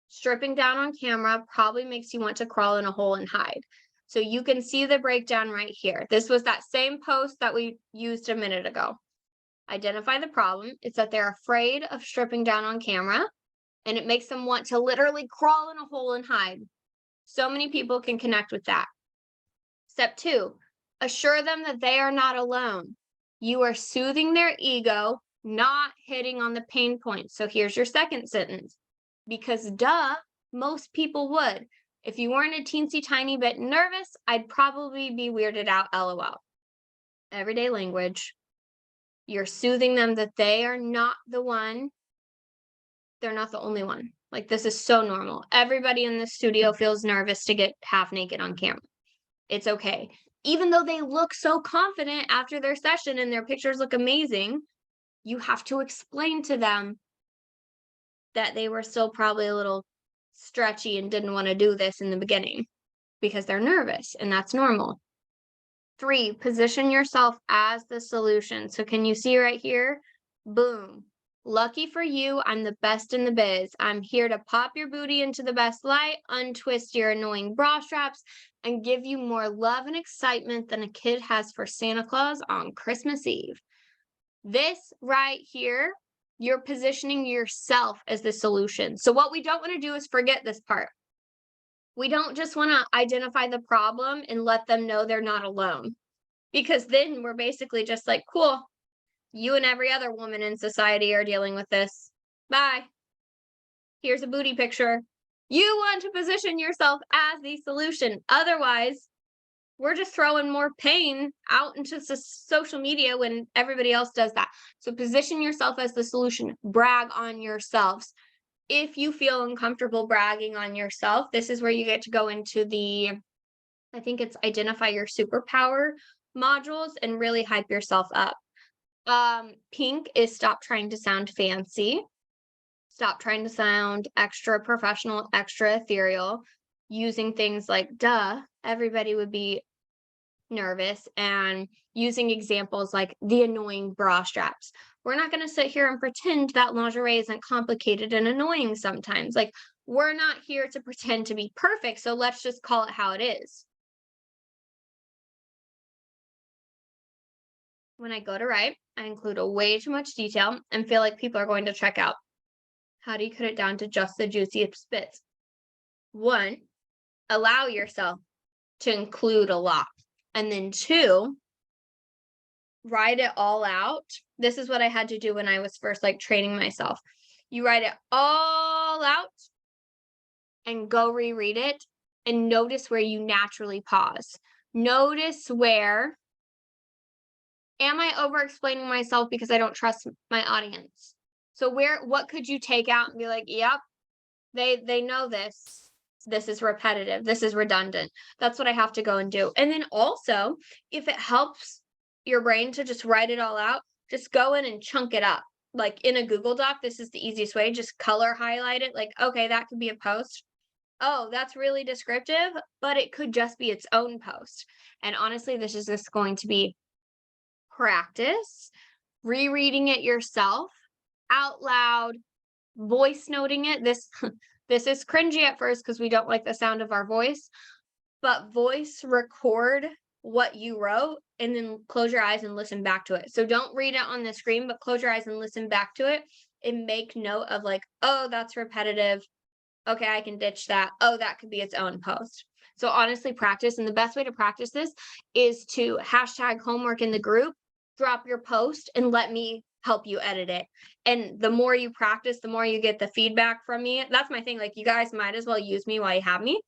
Speaker 1: Stripping down on camera probably makes you want to crawl in a hole and hide. So you can see the breakdown right here. This was that same post that we used a minute ago. Identify the problem. It's that they're afraid of stripping down on camera and it makes them want to literally crawl in a hole and hide. So many people can connect with that. Step 2, assure them that they are not alone. You are soothing their ego, not hitting on the pain points. So here's your second sentence. Because duh, most people would. If you weren't a teensy tiny bit nervous, I'd probably be weirded out, LOL. everyday language. You're soothing them that they are not the one. They're not the only one. Like, this is so normal. Everybody in the studio feels nervous to get half naked on camera. It's okay. Even though they look so confident after their session and their pictures look amazing, you have to explain to them that they were still probably a little stretchy and didn't want to do this in the beginning because they're nervous, and that's normal. 3, position yourself as the solution. So can you see right here? Boom. Lucky for you, I'm the best in the biz. I'm here to pop your booty into the best light, untwist your annoying bra straps, and give you more love and excitement than a kid has for Santa Claus on Christmas Eve. This right here, you're positioning yourself as the solution. So what we don't want to do is forget this part. We don't just want to identify the problem and let them know they're not alone, because then we're basically just like, cool, you and every other woman in society are dealing with this. Bye. Here's a booty picture. You want to position yourself as the solution. Otherwise, we're just throwing more pain out into social media when everybody else does that. So position yourself as the solution. Brag on yourselves. If you feel uncomfortable bragging on yourself, this is where you get to go into the, I think it's identify your superpower modules and really hype yourself up. Pink is stop trying to sound fancy. Stop trying to sound extra professional, extra ethereal, using things like, duh, everybody would be nervous, and using examples like the annoying bra straps. We're not going to sit here and pretend that lingerie isn't complicated and annoying sometimes. Like, we're not here to pretend to be perfect, so let's just call it how it is. When I go to write, I include a way too much detail and feel like people are going to check out. How do you cut it down to just the juiciest bits? 1, allow yourself to include a lot. And then 2, write it all out. This is what I had to do when I was first like training myself. You write it all out and go reread it and notice where you naturally pause. Notice where, am I over explaining myself because I don't trust my audience? So what could you take out and be like, yep, they know this. This is repetitive. This is redundant. That's what I have to go and do. And then also, if it helps your brain to just write it all out, just go in and chunk it up. Like in a Google Doc, this is the easiest way. Just color highlight it. Like, okay, that could be a post. Oh, that's really descriptive, but it could just be its own post. And honestly, this is just going to be practice, rereading it yourself out loud, voice noting it. This this is cringy at first because we don't like the sound of our voice, but voice record what you wrote and then close your eyes and listen back to it. So don't read it on the screen, but close your eyes and listen back to it and make note of like, oh, that's repetitive. Okay, I can ditch that. Oh, that could be its own post. So honestly, practice. And the best way to practice this is to hashtag homework in the group, drop your post, and let me help you edit it. And the more you practice, the more you get the feedback from me. That's my thing. Like, you guys might as well use me while you have me.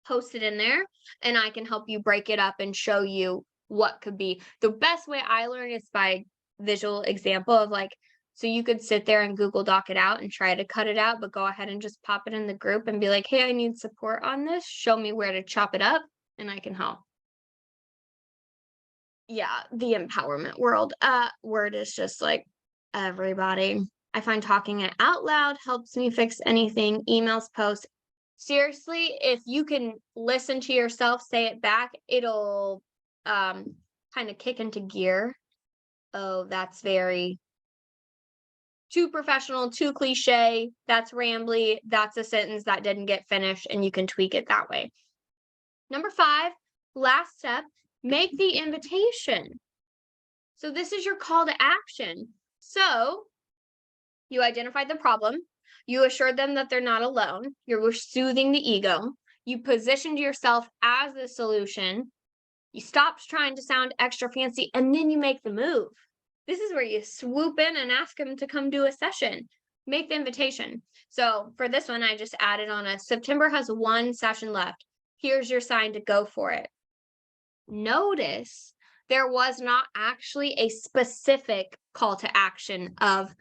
Speaker 1: Post it in there, and I can help you break it up and show you what could be. The best way I learn is by visual example of like, so you could sit there and Google Doc it out and try to cut it out, but go ahead and just pop it in the group and be like, hey, I need support on this. Show me where to chop it up and I can help. Yeah, the empowerment world. Word is just like everybody. I find talking it out loud helps me fix anything, emails, posts. Seriously, if you can listen to yourself say it back, it'll kind of kick into gear. Oh, that's very too professional, too cliche, that's rambly, that's a sentence that didn't get finished, and you can tweak it that way. Number 5, last step, make the invitation. So this is your call to action. So you identified the problem, you assured them that they're not alone, you're soothing the ego, you positioned yourself as the solution, you stopped trying to sound extra fancy, and then you make the move. This is where you swoop in and ask them to come do a session. Make the invitation. So for this one, I just added on September has 1 session left. Here's your sign to go for it. Notice There was not actually a specific call to action of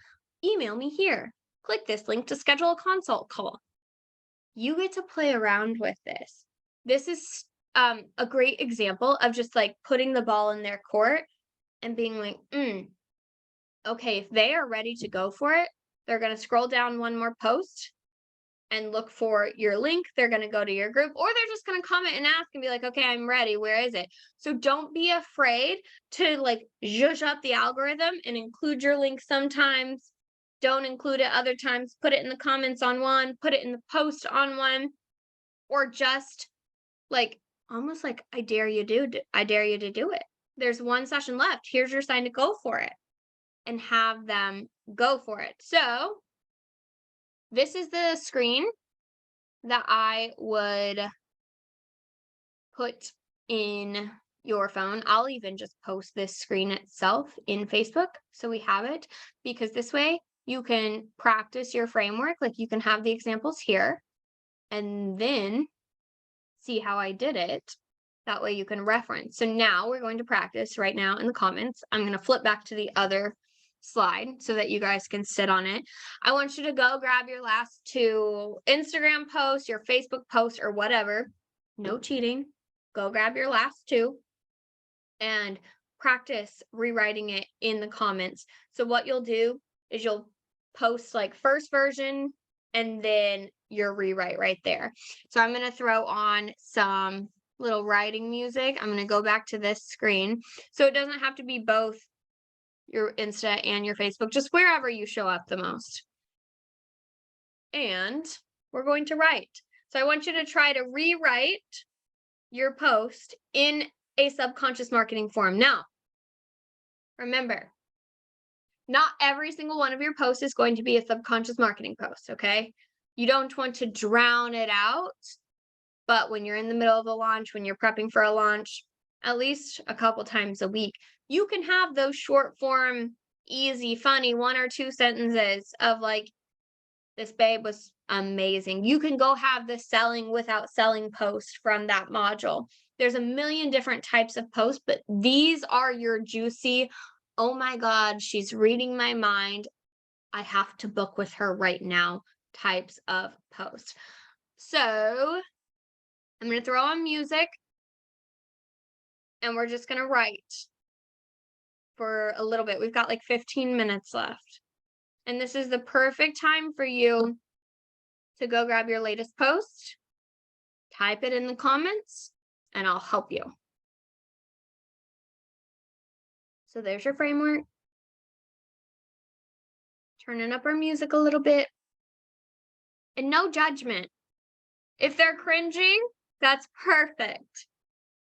Speaker 1: email me here, click this link to schedule a consult call. You get to play around with this. This is a great example of just like putting the ball in their court and being like, okay, if they are ready to go for it, they're going to scroll down one more post and look for your link. They're going to go to your group, or they're just going to comment and ask and be like, okay, I'm ready. Where is it? So don't be afraid to like zhuzh up the algorithm and include your link sometimes. Don't include it other times. Put it in the comments on one, put it in the post on one, or just like almost like I dare you to do it. There's one session left. Here's your sign to go for it, and have them go for it. So this is the screen that I would put in your phone. I'll even just post this screen itself in Facebook so we have it, because this way you can practice your framework. Like you can have the examples here and then see how I did it. That way you can reference. So now we're going to practice right now in the comments. I'm going to flip back to the other slide so that you guys can sit on it. I want you to go grab your last two Instagram posts, your Facebook posts, or whatever. No cheating. Go grab your last two and practice rewriting it in the comments. So what you'll do is you'll post like first version and then your rewrite right there. So I'm going to throw on some little writing music. I'm going to go back to this screen. So it doesn't have to be both your Insta and your Facebook, just wherever you show up the most. And we're going to write. So I want you to try to rewrite your post in a subconscious marketing form. Now, remember, not every single one of your posts is going to be a subconscious marketing post, okay? You don't want to drown it out, but when you're in the middle of a launch, when you're prepping for a launch, at least a couple times a week, you can have those short form, easy, funny 1 or 2 sentences of like, this babe was amazing. You can go have the selling without selling post from that module. There's a million different types of posts, but these are your juicy, oh my God, she's reading my mind, I have to book with her right now types of posts. So I'm going to throw on music and we're just going to write for a little bit. We've got like 15 minutes left. And this is the perfect time for you to go grab your latest post, type it in the comments, and I'll help you. So there's your framework. Turning up our music a little bit. And no judgment. If they're cringing, that's perfect.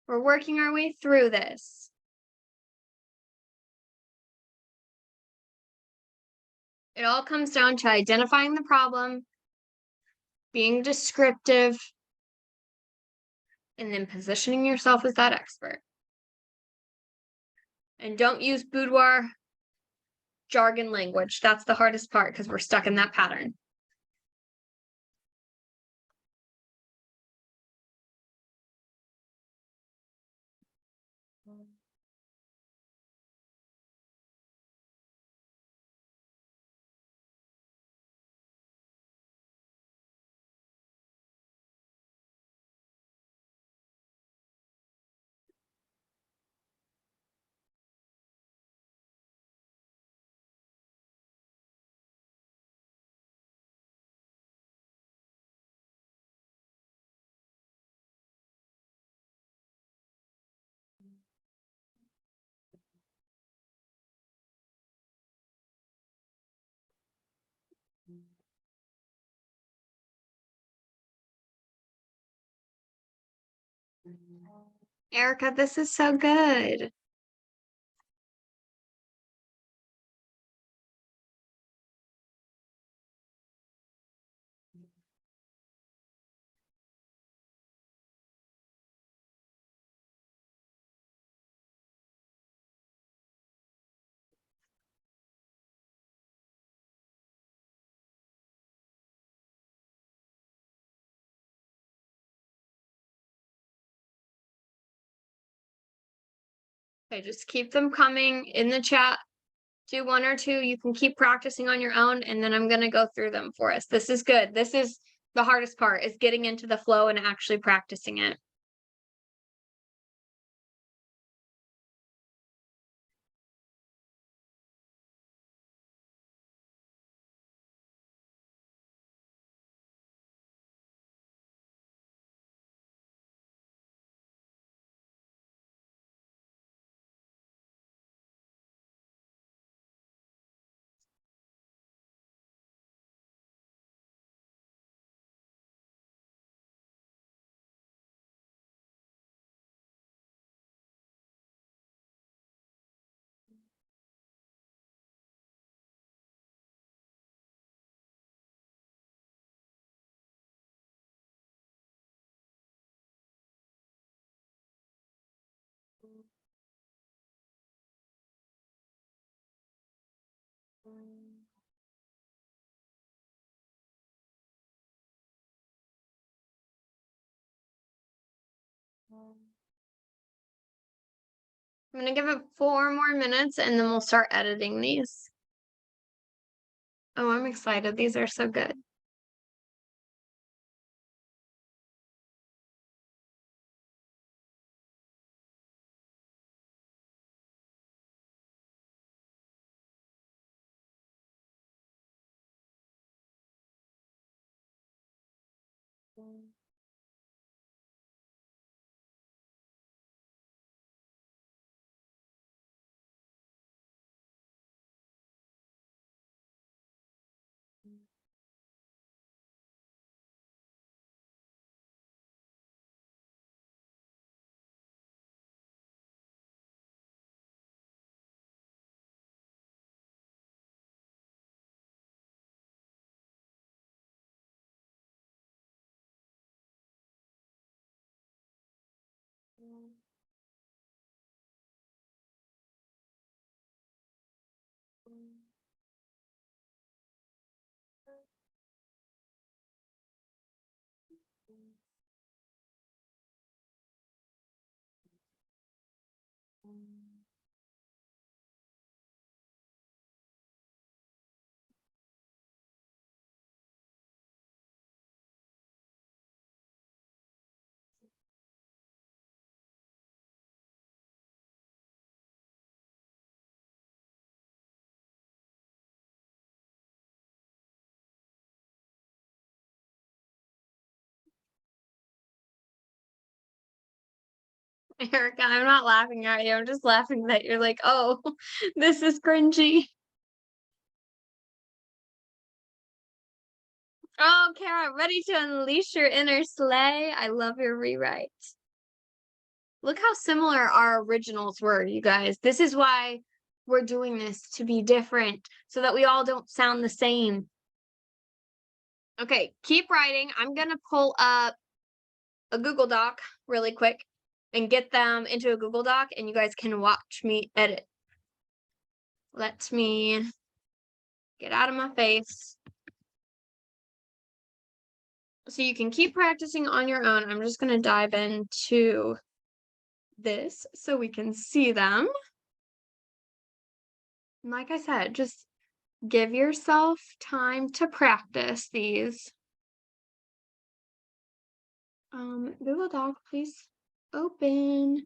Speaker 1: We're working our way through this. It all comes down to identifying the problem, being descriptive, and then positioning yourself as that expert. And don't use boudoir jargon language. That's the hardest part because we're stuck in that pattern. Erica, this is so good. Okay, just keep them coming in the chat. Do 1 or 2. You can keep practicing on your own, and then I'm gonna go through them for us. This is good. This is the hardest part, is getting into the flow and actually practicing it. I'm gonna give it 4 more minutes, and then we'll start editing these. Oh, I'm excited. These are so good. Erica, I'm not laughing at you. I'm just laughing that you're like, oh, this is cringy. Oh, Kara, ready to unleash your inner sleigh. I love your rewrite. Look how similar our originals were, you guys. This is why we're doing this, to be different, so that we all don't sound the same. Okay, keep writing. I'm gonna pull up a Google Doc really quick and get them into a Google Doc, and you guys can watch me edit. Let me get out of my face. So you can keep practicing on your own. I'm just gonna dive into this so we can see them. Like I said, just give yourself time to practice these. Google Doc, please open.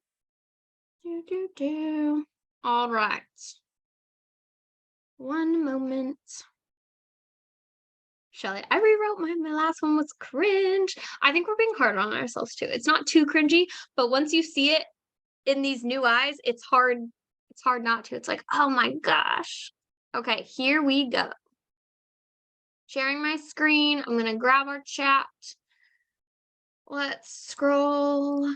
Speaker 1: All right. One moment. Shelly, I rewrote my last one was cringe. I think we're being hard on ourselves too. It's not too cringy, but once you see it in these new eyes, it's hard not to. It's like, oh my gosh. Okay, here we go. Sharing my screen. I'm gonna grab our chat. Let's scroll.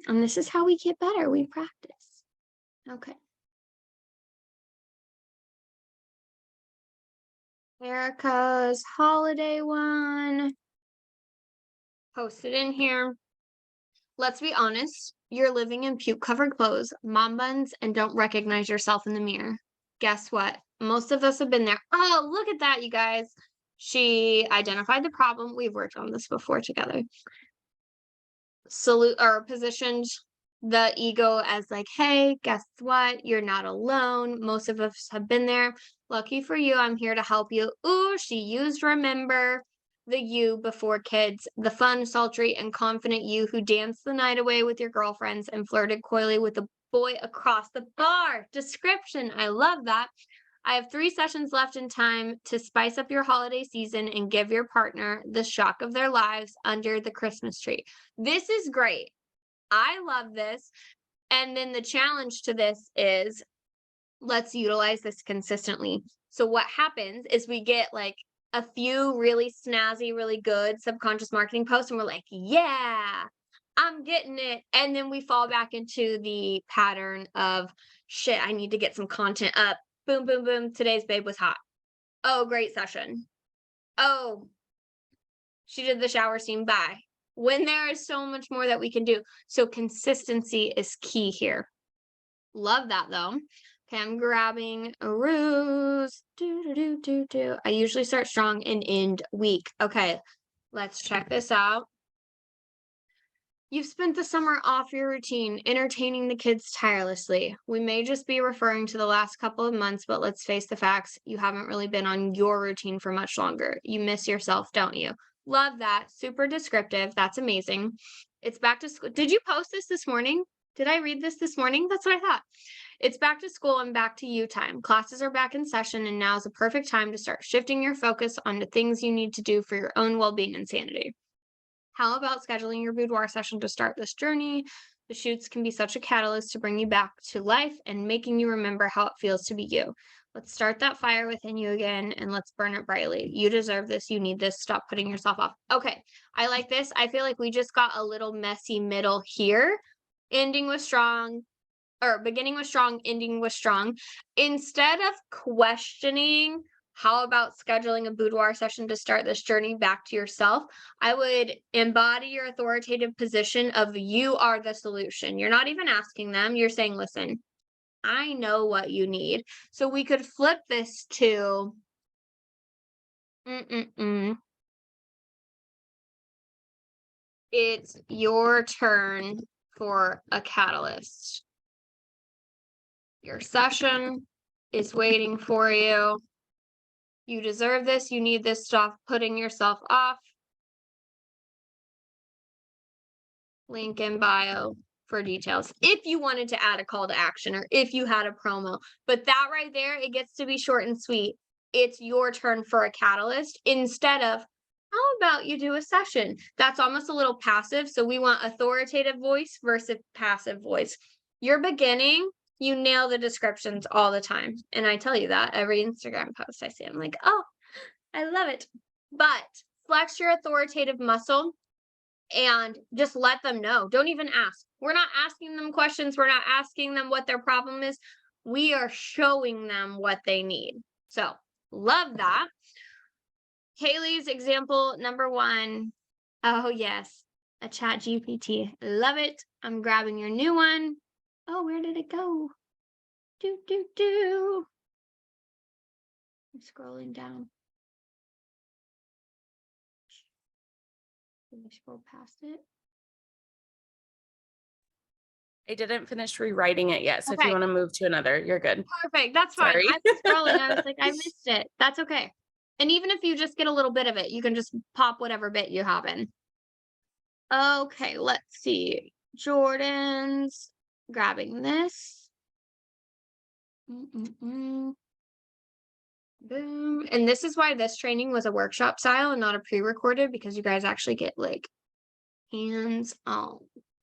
Speaker 1: And this is how we get better. We practice. Okay. Erica's holiday one. Post it in here. Let's be honest. You're living in puke-covered clothes, mom buns, and don't recognize yourself in the mirror. Guess what? Most of us have been there. Oh, look at that, you guys. She identified the problem. We've worked on this before together. positioned the ego as like, hey, guess what? You're not alone. Most of us have been there. Lucky for you, I'm here to help you. Ooh, she used remember the you before kids, the fun, sultry, and confident you who danced the night away with your girlfriends and flirted coyly with the boy across the bar. Description. I love that. I have 3 sessions left in time to spice up your holiday season and give your partner the shock of their lives under the Christmas tree. This is great. I love this. And then the challenge to this is let's utilize this consistently. So what happens is we get like a few really snazzy, really good subconscious marketing posts, and we're like, yeah, I'm getting it. And then we fall back into the pattern of shit, I need to get some content up. Boom, boom, boom. Today's babe was hot. Oh, great session. Oh, she did the shower scene. Bye. When there is so much more that we can do. So consistency is key here. Love that though. Okay, I'm grabbing a rose. I usually start strong and end weak. Okay, let's check this out. You've spent the summer off your routine, entertaining the kids tirelessly. We may just be referring to the last couple of months, but let's face the facts. You haven't really been on your routine for much longer. You miss yourself, don't you? Love that. Super descriptive. That's amazing. It's back to school. Did you post this morning? Did I read this morning? That's what I thought. It's back to school and back to you time. Classes are back in session, and now is a perfect time to start shifting your focus onto things you need to do for your own well-being and sanity. How about scheduling your boudoir session to start this journey? The shoots can be such a catalyst to bring you back to life and making you remember how it feels to be you. Let's start that fire within you again and let's burn it brightly. You deserve this. You need this. Stop putting yourself off. Okay, I like this. I feel like we just got a little messy middle here. Ending with strong, or beginning with strong, ending with strong. Instead of questioning, how about scheduling a boudoir session to start this journey back to yourself? I would embody your authoritative position of you are the solution. You're not even asking them. You're saying, listen, I know what you need. So we could flip this to, it's your turn for a catalyst. Your session is waiting for you. You deserve this. You need this. Stop putting yourself off. Link in bio for details. If you wanted to add a call to action or if you had a promo, but that right there, it gets to be short and sweet. It's your turn for a catalyst instead of, how about you do a session? That's almost a little passive. So we want authoritative voice versus passive voice. You're beginning, you nail the descriptions all the time. And I tell you that every Instagram post I see, I'm like, oh, I love it. But flex your authoritative muscle and just let them know. Don't even ask. We're not asking them questions. We're not asking them what their problem is. We are showing them what they need. So love that. Haley's example number 1. Oh, yes. A chat GPT. Love it. I'm grabbing your new one. Oh, where did it go? I'm scrolling down. Can I scroll past it?
Speaker 2: I didn't finish rewriting it yet. So if
Speaker 1: Okay.
Speaker 2: you want to move to another, you're good.
Speaker 1: Perfect. That's fine.
Speaker 2: Sorry.
Speaker 1: I was scrolling. I was like, I missed it. That's okay. And even if you just get a little bit of it, you can just pop whatever bit you have in. Okay, let's see. Jordan's grabbing this. Boom. And this is why this training was a workshop style and not a pre-recorded, because you guys actually get like hands on.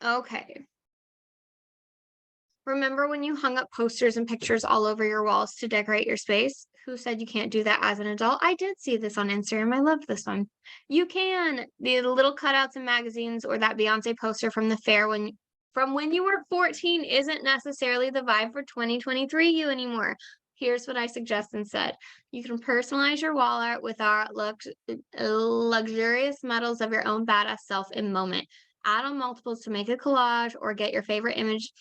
Speaker 1: Okay. Remember when you hung up posters and pictures all over your walls to decorate your space? Who said you can't do that as an adult? I did see this on Instagram. I love this one. You can. The little cutouts in magazines or that Beyonce poster from the fair from when you were 14 isn't necessarily the vibe for 2023 you anymore. Here's what I suggest instead. You can personalize your wall art with our luxurious medals of your own badass self in moment. Add on multiples to make a collage or get your favorite image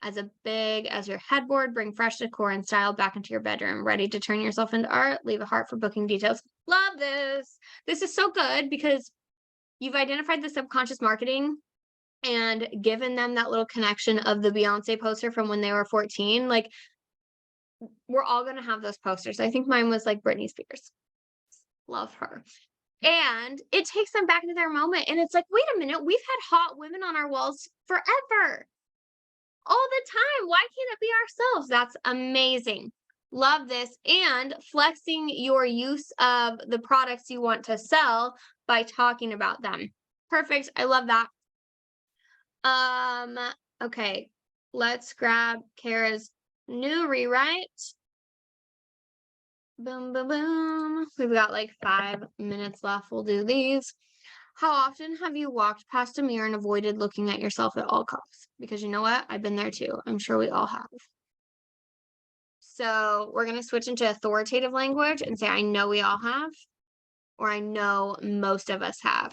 Speaker 1: as big as your headboard. Bring fresh decor and style back into your bedroom. Ready to turn yourself into art? Leave a heart for booking details. Love this. This is so good because you've identified the subconscious marketing and given them that little connection of the Beyonce poster from when they were 14, like, we're all gonna have those posters. I think mine was, like, Britney Spears. Love her. And it takes them back into their moment, and it's like, "Wait a minute, we've had hot women on our walls forever, all the time. Why can't it be ourselves?" That's amazing. Love this, and flexing your use of the products you want to sell by talking about them. Perfect, I love that. Um, okay, let's grab Kara's new rewrite. Boom, boom, boom. We've got like 5 minutes left. We'll do these. How often have you walked past a mirror and avoided looking at yourself at all costs? Because you know what? I've been there too. I'm sure we all have. So we're going to switch into authoritative language and say, I know we all have, or I know most of us have.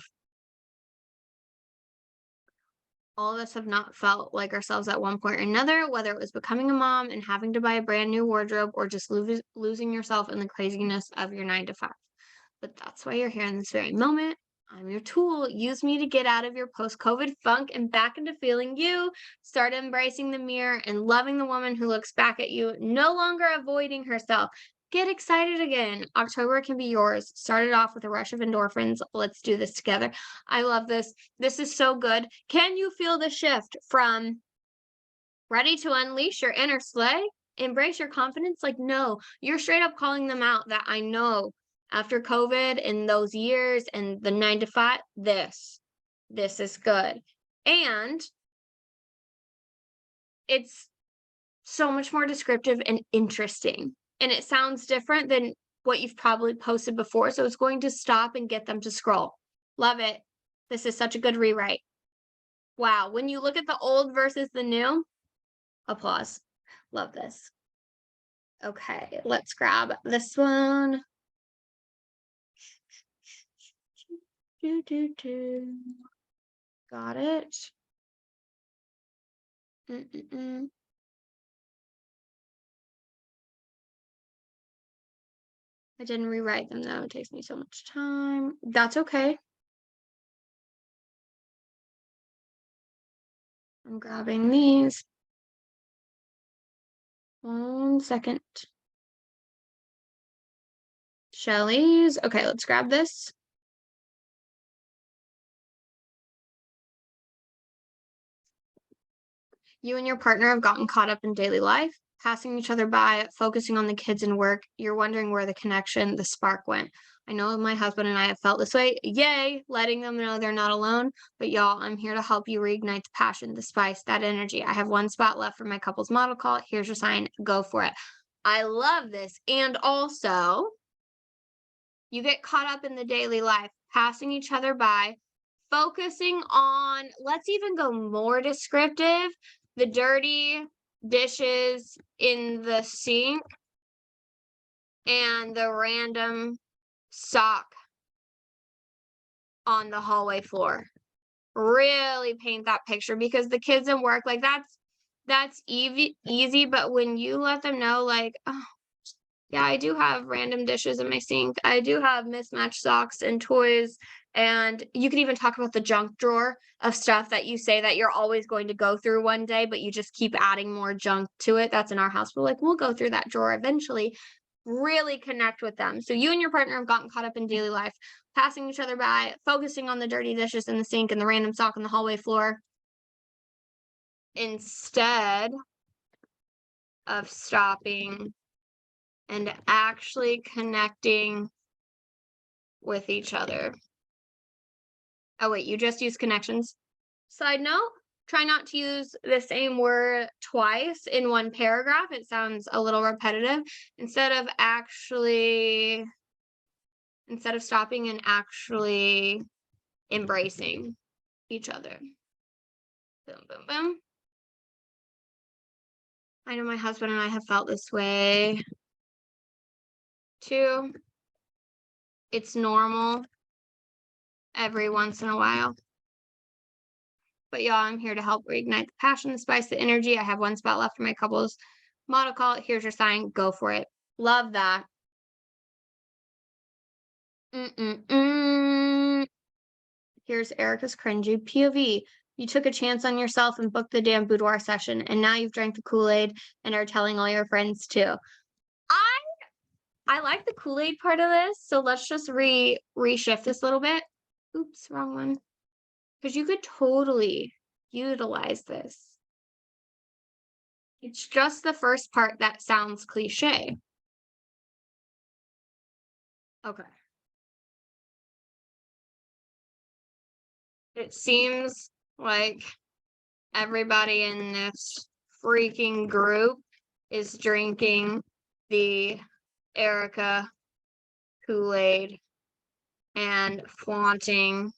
Speaker 1: All of us have not felt like ourselves at one point or another, whether it was becoming a mom and having to buy a brand new wardrobe or just losing yourself in the craziness of your 9 to 5. But that's why you're here in this very moment. I'm your tool. Use me to get out of your post COVID funk and back into feeling you. Start embracing the mirror and loving the woman who looks back at you, no longer avoiding herself. Get excited again. October can be yours. Start it off with a rush of endorphins. Let's do this together. I love this. This is so good. Can you feel the shift from ready to unleash your inner sleigh? Embrace your confidence? Like, no, you're straight up calling them out that I know after COVID and those years and the 9 to 5, this is good. And it's so much more descriptive and interesting. And it sounds different than what you've probably posted before. So it's going to stop and get them to scroll. Love it. This is such a good rewrite. Wow. When you look at the old versus the new, applause. Love this. Okay, let's grab this one. Got it. Mm-mm-mm. I didn't rewrite them though. It takes me so much time. That's okay. I'm grabbing these. 1 second. Shelly's. Okay, let's grab this. You and your partner have gotten caught up in daily life, passing each other by, focusing on the kids and work. You're wondering where the connection, the spark went. I know my husband and I have felt this way. Yay, letting them know they're not alone. But y'all, I'm here to help you reignite the passion, the spice, that energy. I have one spot left for my couple's model call. Here's your sign. Go for it. I love this. And also, you get caught up in the daily life, passing each other by, focusing on, let's even go more descriptive, the dirty dishes in the sink and the random sock on the hallway floor. Really paint that picture because the kids in work, like that's easy, but when you let them know, like, oh, yeah, I do have random dishes in my sink. I do have mismatched socks and toys. And you can even talk about the junk drawer of stuff that you say that you're always going to go through one day, but you just keep adding more junk to it. That's in our house. We're like, we'll go through that drawer eventually. Really connect with them. So you and your partner have gotten caught up in daily life, passing each other by, focusing on the dirty dishes in the sink and the random sock on the hallway floor, instead of stopping and actually connecting with each other. Oh, wait, you just use connections. Side note, try not to use the same word twice in one paragraph. It sounds a little repetitive. Instead of stopping and actually embracing each other. Boom, boom, boom. I know my husband and I have felt this way too. It's normal every once in a while. But y'all, I'm here to help reignite the passion, the spice, the energy. I have one spot left for my couples model call. Here's your sign. Go for it. Love that. Mm-mm-mm. Here's Erica's cringy POV. You took a chance on yourself and booked the damn boudoir session, and now you've drank the Kool-Aid and are telling all your friends too. I I like the Kool-Aid part of this, so let's just reshift this a little bit. Oops, wrong one. Because you could totally utilize this. It's just the first part that sounds cliche. Okay. It seems like everybody in this freaking group is drinking the Erica Kool-Aid and flaunting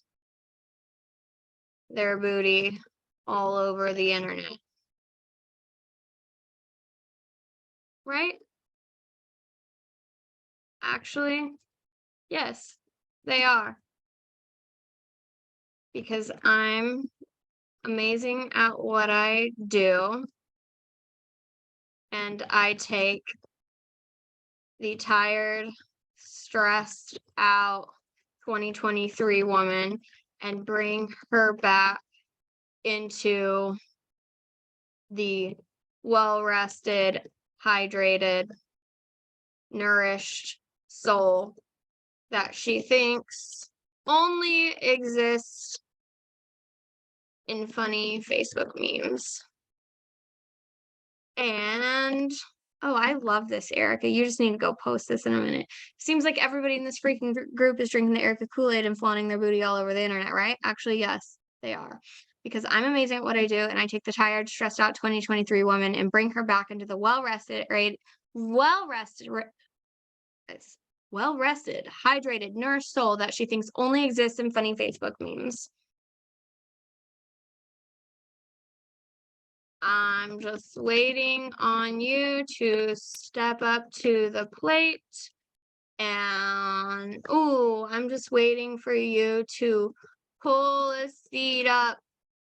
Speaker 1: their booty all over the internet. Right? Actually, yes, they are. Because I'm amazing at what I do, and I take the tired, stressed out 2023 woman and bring her back into the well rested, hydrated, nourished soul that she thinks only exists in funny Facebook memes. And oh, I love this, Erica. You just need to go post this in a minute. Seems like everybody in this freaking group is drinking the Erica Kool-Aid and flaunting their booty all over the internet, right? Actually, yes, they are. Because I'm amazing at what I do, and I take the tired, stressed out 2023 woman and bring her back into the well-rested, hydrated, nourished soul that she thinks only exists in funny Facebook memes. I'm just waiting on you to step up to the plate. And I'm just waiting for you to pull a seat up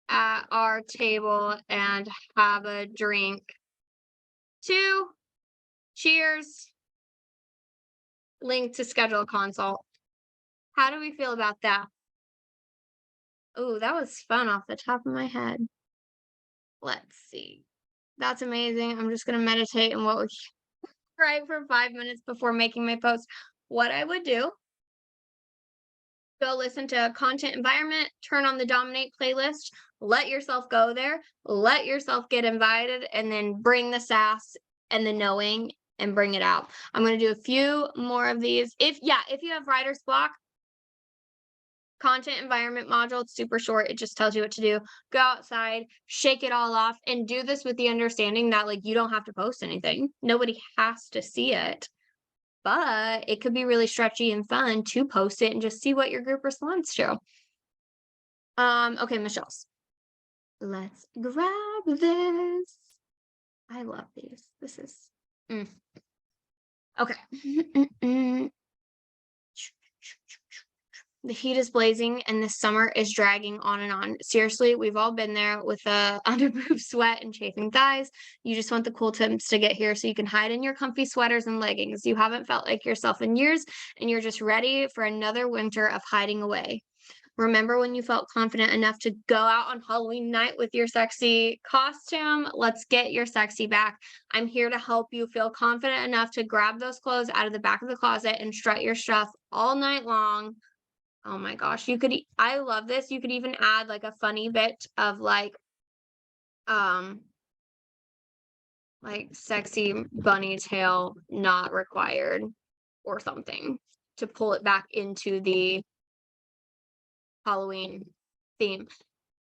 Speaker 1: at our table and have a drink. 2, cheers. Link to schedule a consult. How do we feel about that? Oh, that was fun off the top of my head. Let's see. That's amazing. I'm just going to meditate on what we write for 5 minutes before making my post. What I would do, go listen to content environment, turn on the Dominate playlist, let yourself go there, let yourself get invited, and then bring the sass and the knowing and bring it out. I'm going to do a few more of these. If you have writer's block, content environment module, it's super short. It just tells you what to do. Go outside, shake it all off, and do this with the understanding that like you don't have to post anything. Nobody has to see it. But it could be really stretchy and fun to post it and just see what your group responds to. Okay, Michelle's. Let's grab this. I love these. This is okay. The heat is blazing and the summer is dragging on and on. Seriously, we've all been there with the underboob sweat and chafing thighs. You just want the cool temps to get here so you can hide in your comfy sweaters and leggings. You haven't felt like yourself in years and you're just ready for another winter of hiding away. Remember when you felt confident enough to go out on Halloween night with your sexy costume? Let's get your sexy back. I'm here to help you feel confident enough to grab those clothes out of the back of the closet and strut your stuff all night long. Oh my gosh, I love this. You could even add like a funny bit of like sexy bunny tail not required or something to pull it back into the Halloween theme.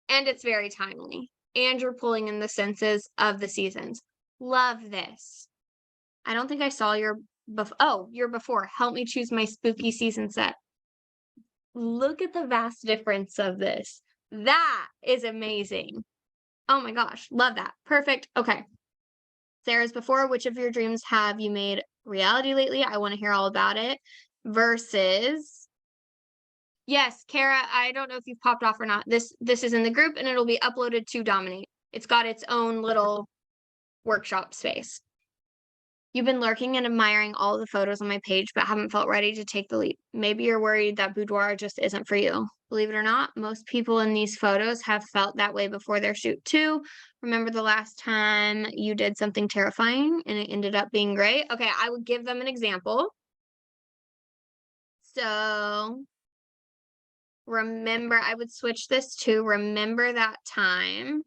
Speaker 1: And it's very timely. And you're pulling in the senses of the seasons. Love this. I don't think I saw your before. Help me choose my spooky season set. Look at the vast difference of this. That is amazing. Oh my gosh, love that. Perfect. Okay. Sarah's before, which of your dreams have you made reality lately? I want to hear all about it. Versus, yes, Kara, I don't know if you've popped off or not. This is in the group and it'll be uploaded to Dominate. It's got its own little workshop space. You've been lurking and admiring all the photos on my page, but haven't felt ready to take the leap. Maybe you're worried that boudoir just isn't for you. Believe it or not, most people in these photos have felt that way before their shoot too. Remember the last time you did something terrifying and it ended up being great? Okay, I would give them an example. So remember, I would switch this to remember that time.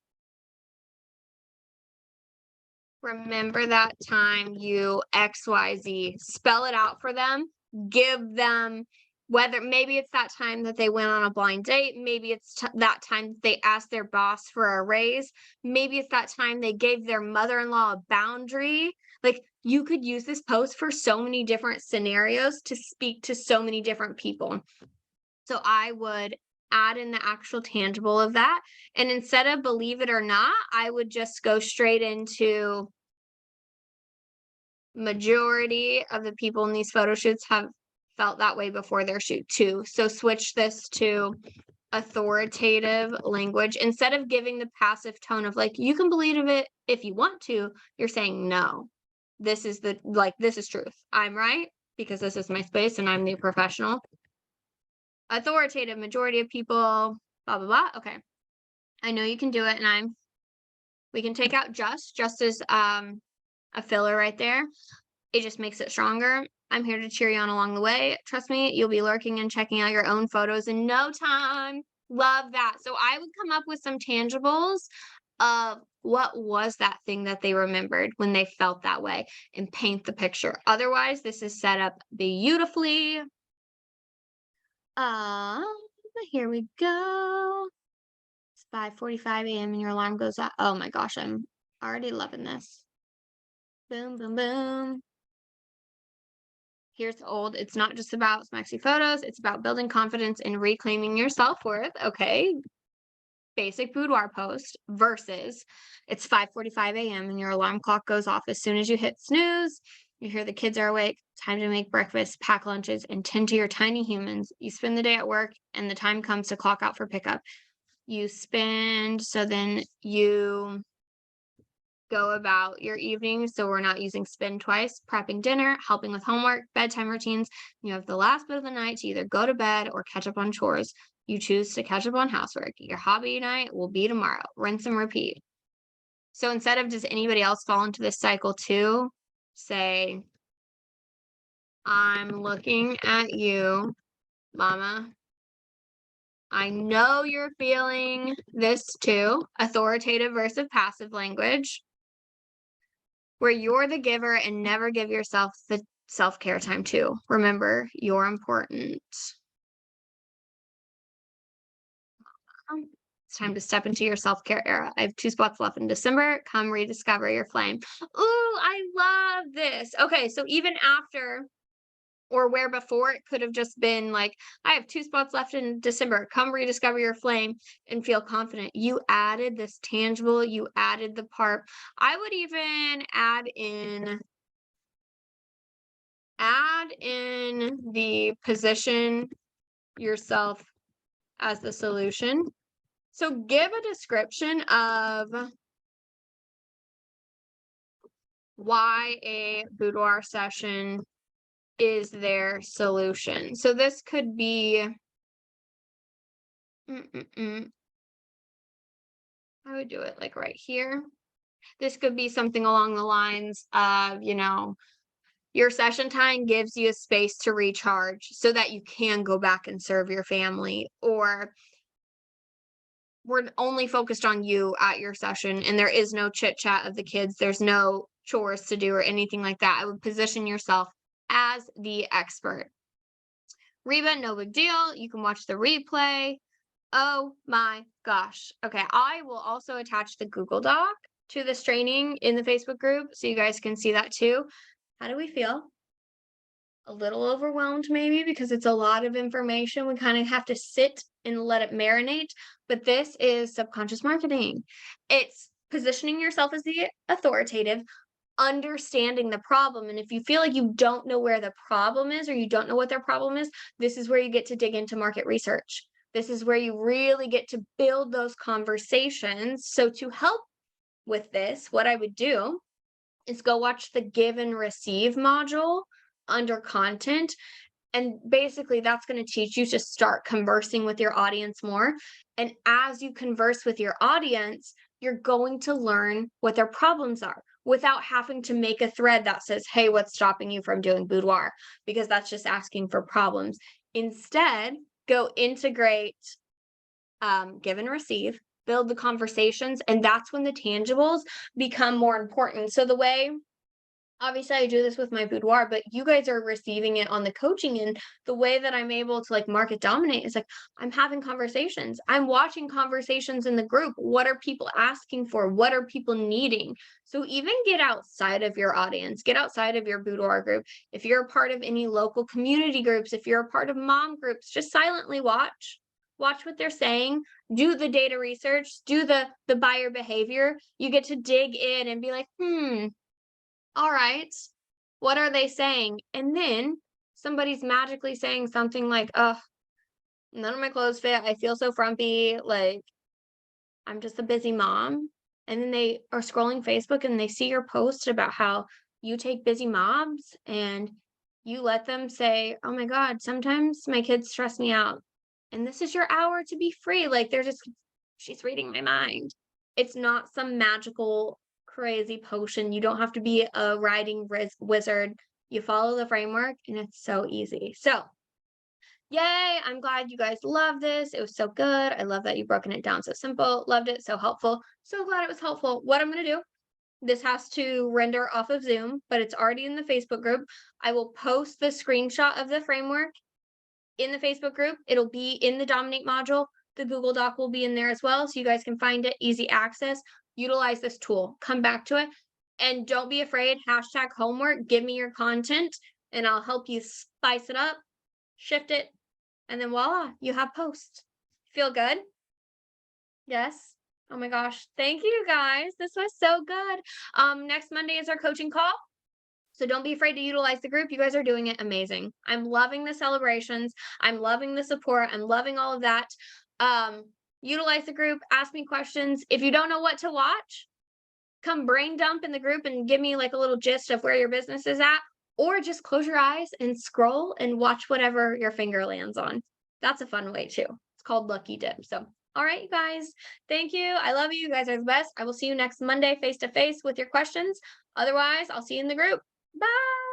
Speaker 1: Remember that time you XYZ. Spell it out for them. Give them whether maybe it's that time that they went on a blind date, maybe it's that time they asked their boss for a raise, maybe it's that time they gave their mother-in-law a boundary. Like, you could use this post for so many different scenarios to speak to so many different people. So I would add in the actual tangible of that. And instead of believe it or not, I would just go straight into majority of the people in these photo shoots have felt that way before their shoot too. So switch this to authoritative language. Instead of giving the passive tone of like, you can believe it if you want to, you're saying no. This is this is truth. I'm right because this is my space and I'm the professional. Authoritative, majority of people, blah, blah, blah. Okay. I know you can do it, and we can take out just as a filler right there. It just makes it stronger. I'm here to cheer you on along the way. Trust me, you'll be lurking and checking out your own photos in no time. Love that. So I would come up with some tangibles of what was that thing that they remembered when they felt that way and paint the picture. Otherwise, this is set up beautifully. Um, Here we go. It's 5:45 a.m. and your alarm goes off. Oh my gosh, I'm already loving this. Boom, boom, boom. Here's old. It's not just about smexy photos. It's about building confidence and reclaiming your self-worth. Okay. Basic boudoir post versus it's 5:45 a.m. and your alarm clock goes off as soon as you hit snooze. You hear the kids are awake. Time to make breakfast, pack lunches, and tend to your tiny humans. You spend the day at work and the time comes to clock out for pickup. So then you go about your evening. So we're not using spend twice, prepping dinner, helping with homework, bedtime routines. You have the last bit of the night to either go to bed or catch up on chores. You choose to catch up on housework. Your hobby night will be tomorrow. Rinse and repeat. So instead of does anybody else fall into this cycle too, say, I'm looking at you, mama. I know you're feeling this too. Authoritative versus passive language, where you're the giver and never give yourself the self-care time too. Remember, you're important. It's time to step into your self-care era. I have 2 spots left in December. Come rediscover your flame. Ooh, I love this. Okay, so even after or where before it could have just been like, I have 2 spots left in December. Come rediscover your flame and feel confident. You added this tangible, you added the part. I would even add in the position yourself as the solution. So give a description of why a boudoir session is their solution. So this could be, I would do it like right here. This could be something along the lines of, your session time gives you a space to recharge so that you can go back and serve your family, or we're only focused on you at your session and there is no chit chat of the kids. There's no chores to do or anything like that. I would position yourself as the expert. Reba, no big deal. You can watch the replay. Oh my gosh. Okay, I will also attach the Google Doc to this training in the Facebook group so you guys can see that too. How do we feel? A little overwhelmed maybe because it's a lot of information. We kind of have to sit and let it marinate, but this is subconscious marketing. It's positioning yourself as the authoritative, understanding the problem. And if you feel like you don't know where the problem is or you don't know what their problem is, this is where you get to dig into market research. This is where you really get to build those conversations. So to help with this, what I would do is go watch the give and receive module under content. And basically, that's going to teach you to start conversing with your audience more. And as you converse with your audience, you're going to learn what their problems are without having to make a thread that says, hey, what's stopping you from doing boudoir? Because that's just asking for problems. Instead, go integrate give and receive, build the conversations, and that's when the tangibles become more important. So the way obviously I do this with my boudoir, but you guys are receiving it on the coaching. And the way that I'm able to like market dominate is like I'm having conversations. I'm watching conversations in the group. What are people asking for? What are people needing? So even get outside of your audience, get outside of your boudoir group. If you're a part of any local community groups, if you're a part of mom groups, just silently watch. Watch what they're saying, do the data research, do the buyer behavior. You get to dig in and be like, all right, what are they saying? And then somebody's magically saying something like, oh, none of my clothes fit. I feel so frumpy. Like, I'm just a busy mom. And then they are scrolling Facebook and they see your post about how you take busy moms and you let them say, oh my God, sometimes my kids stress me out. And this is your hour to be free. Like, she's reading my mind. It's not some magical, crazy potion. You don't have to be a writing wizard. You follow the framework and it's so easy. So, yay, I'm glad you guys love this. It was so good. I love that you've broken it down so simple. Loved it. So helpful. So glad it was helpful. What I'm going to do, this has to render off of Zoom, but it's already in the Facebook group. I will post the screenshot of the framework in the Facebook group. It'll be in the Dominate module. The Google Doc will be in there as well. So you guys can find it, easy access. Utilize this tool. Come back to it. And don't be afraid. Hashtag homework. Give me your content and I'll help you spice it up, shift it, and then voila, you have posts. Feel good? Yes. Oh my gosh. Thank you guys. This was so good. Next Monday is our coaching call. So don't be afraid to utilize the group. You guys are doing it amazing. I'm loving the celebrations. I'm loving the support. I'm loving all of that. Utilize the group. Ask me questions. If you don't know what to watch, come brain dump in the group and give me like a little gist of where your business is at. Or just close your eyes and scroll and watch whatever your finger lands on. That's a fun way too. It's called Lucky Dip. So, all right, you guys. Thank you. I love you. You guys are the best. I will see you next Monday face to face with your questions. Otherwise, I'll see you in the group. Bye.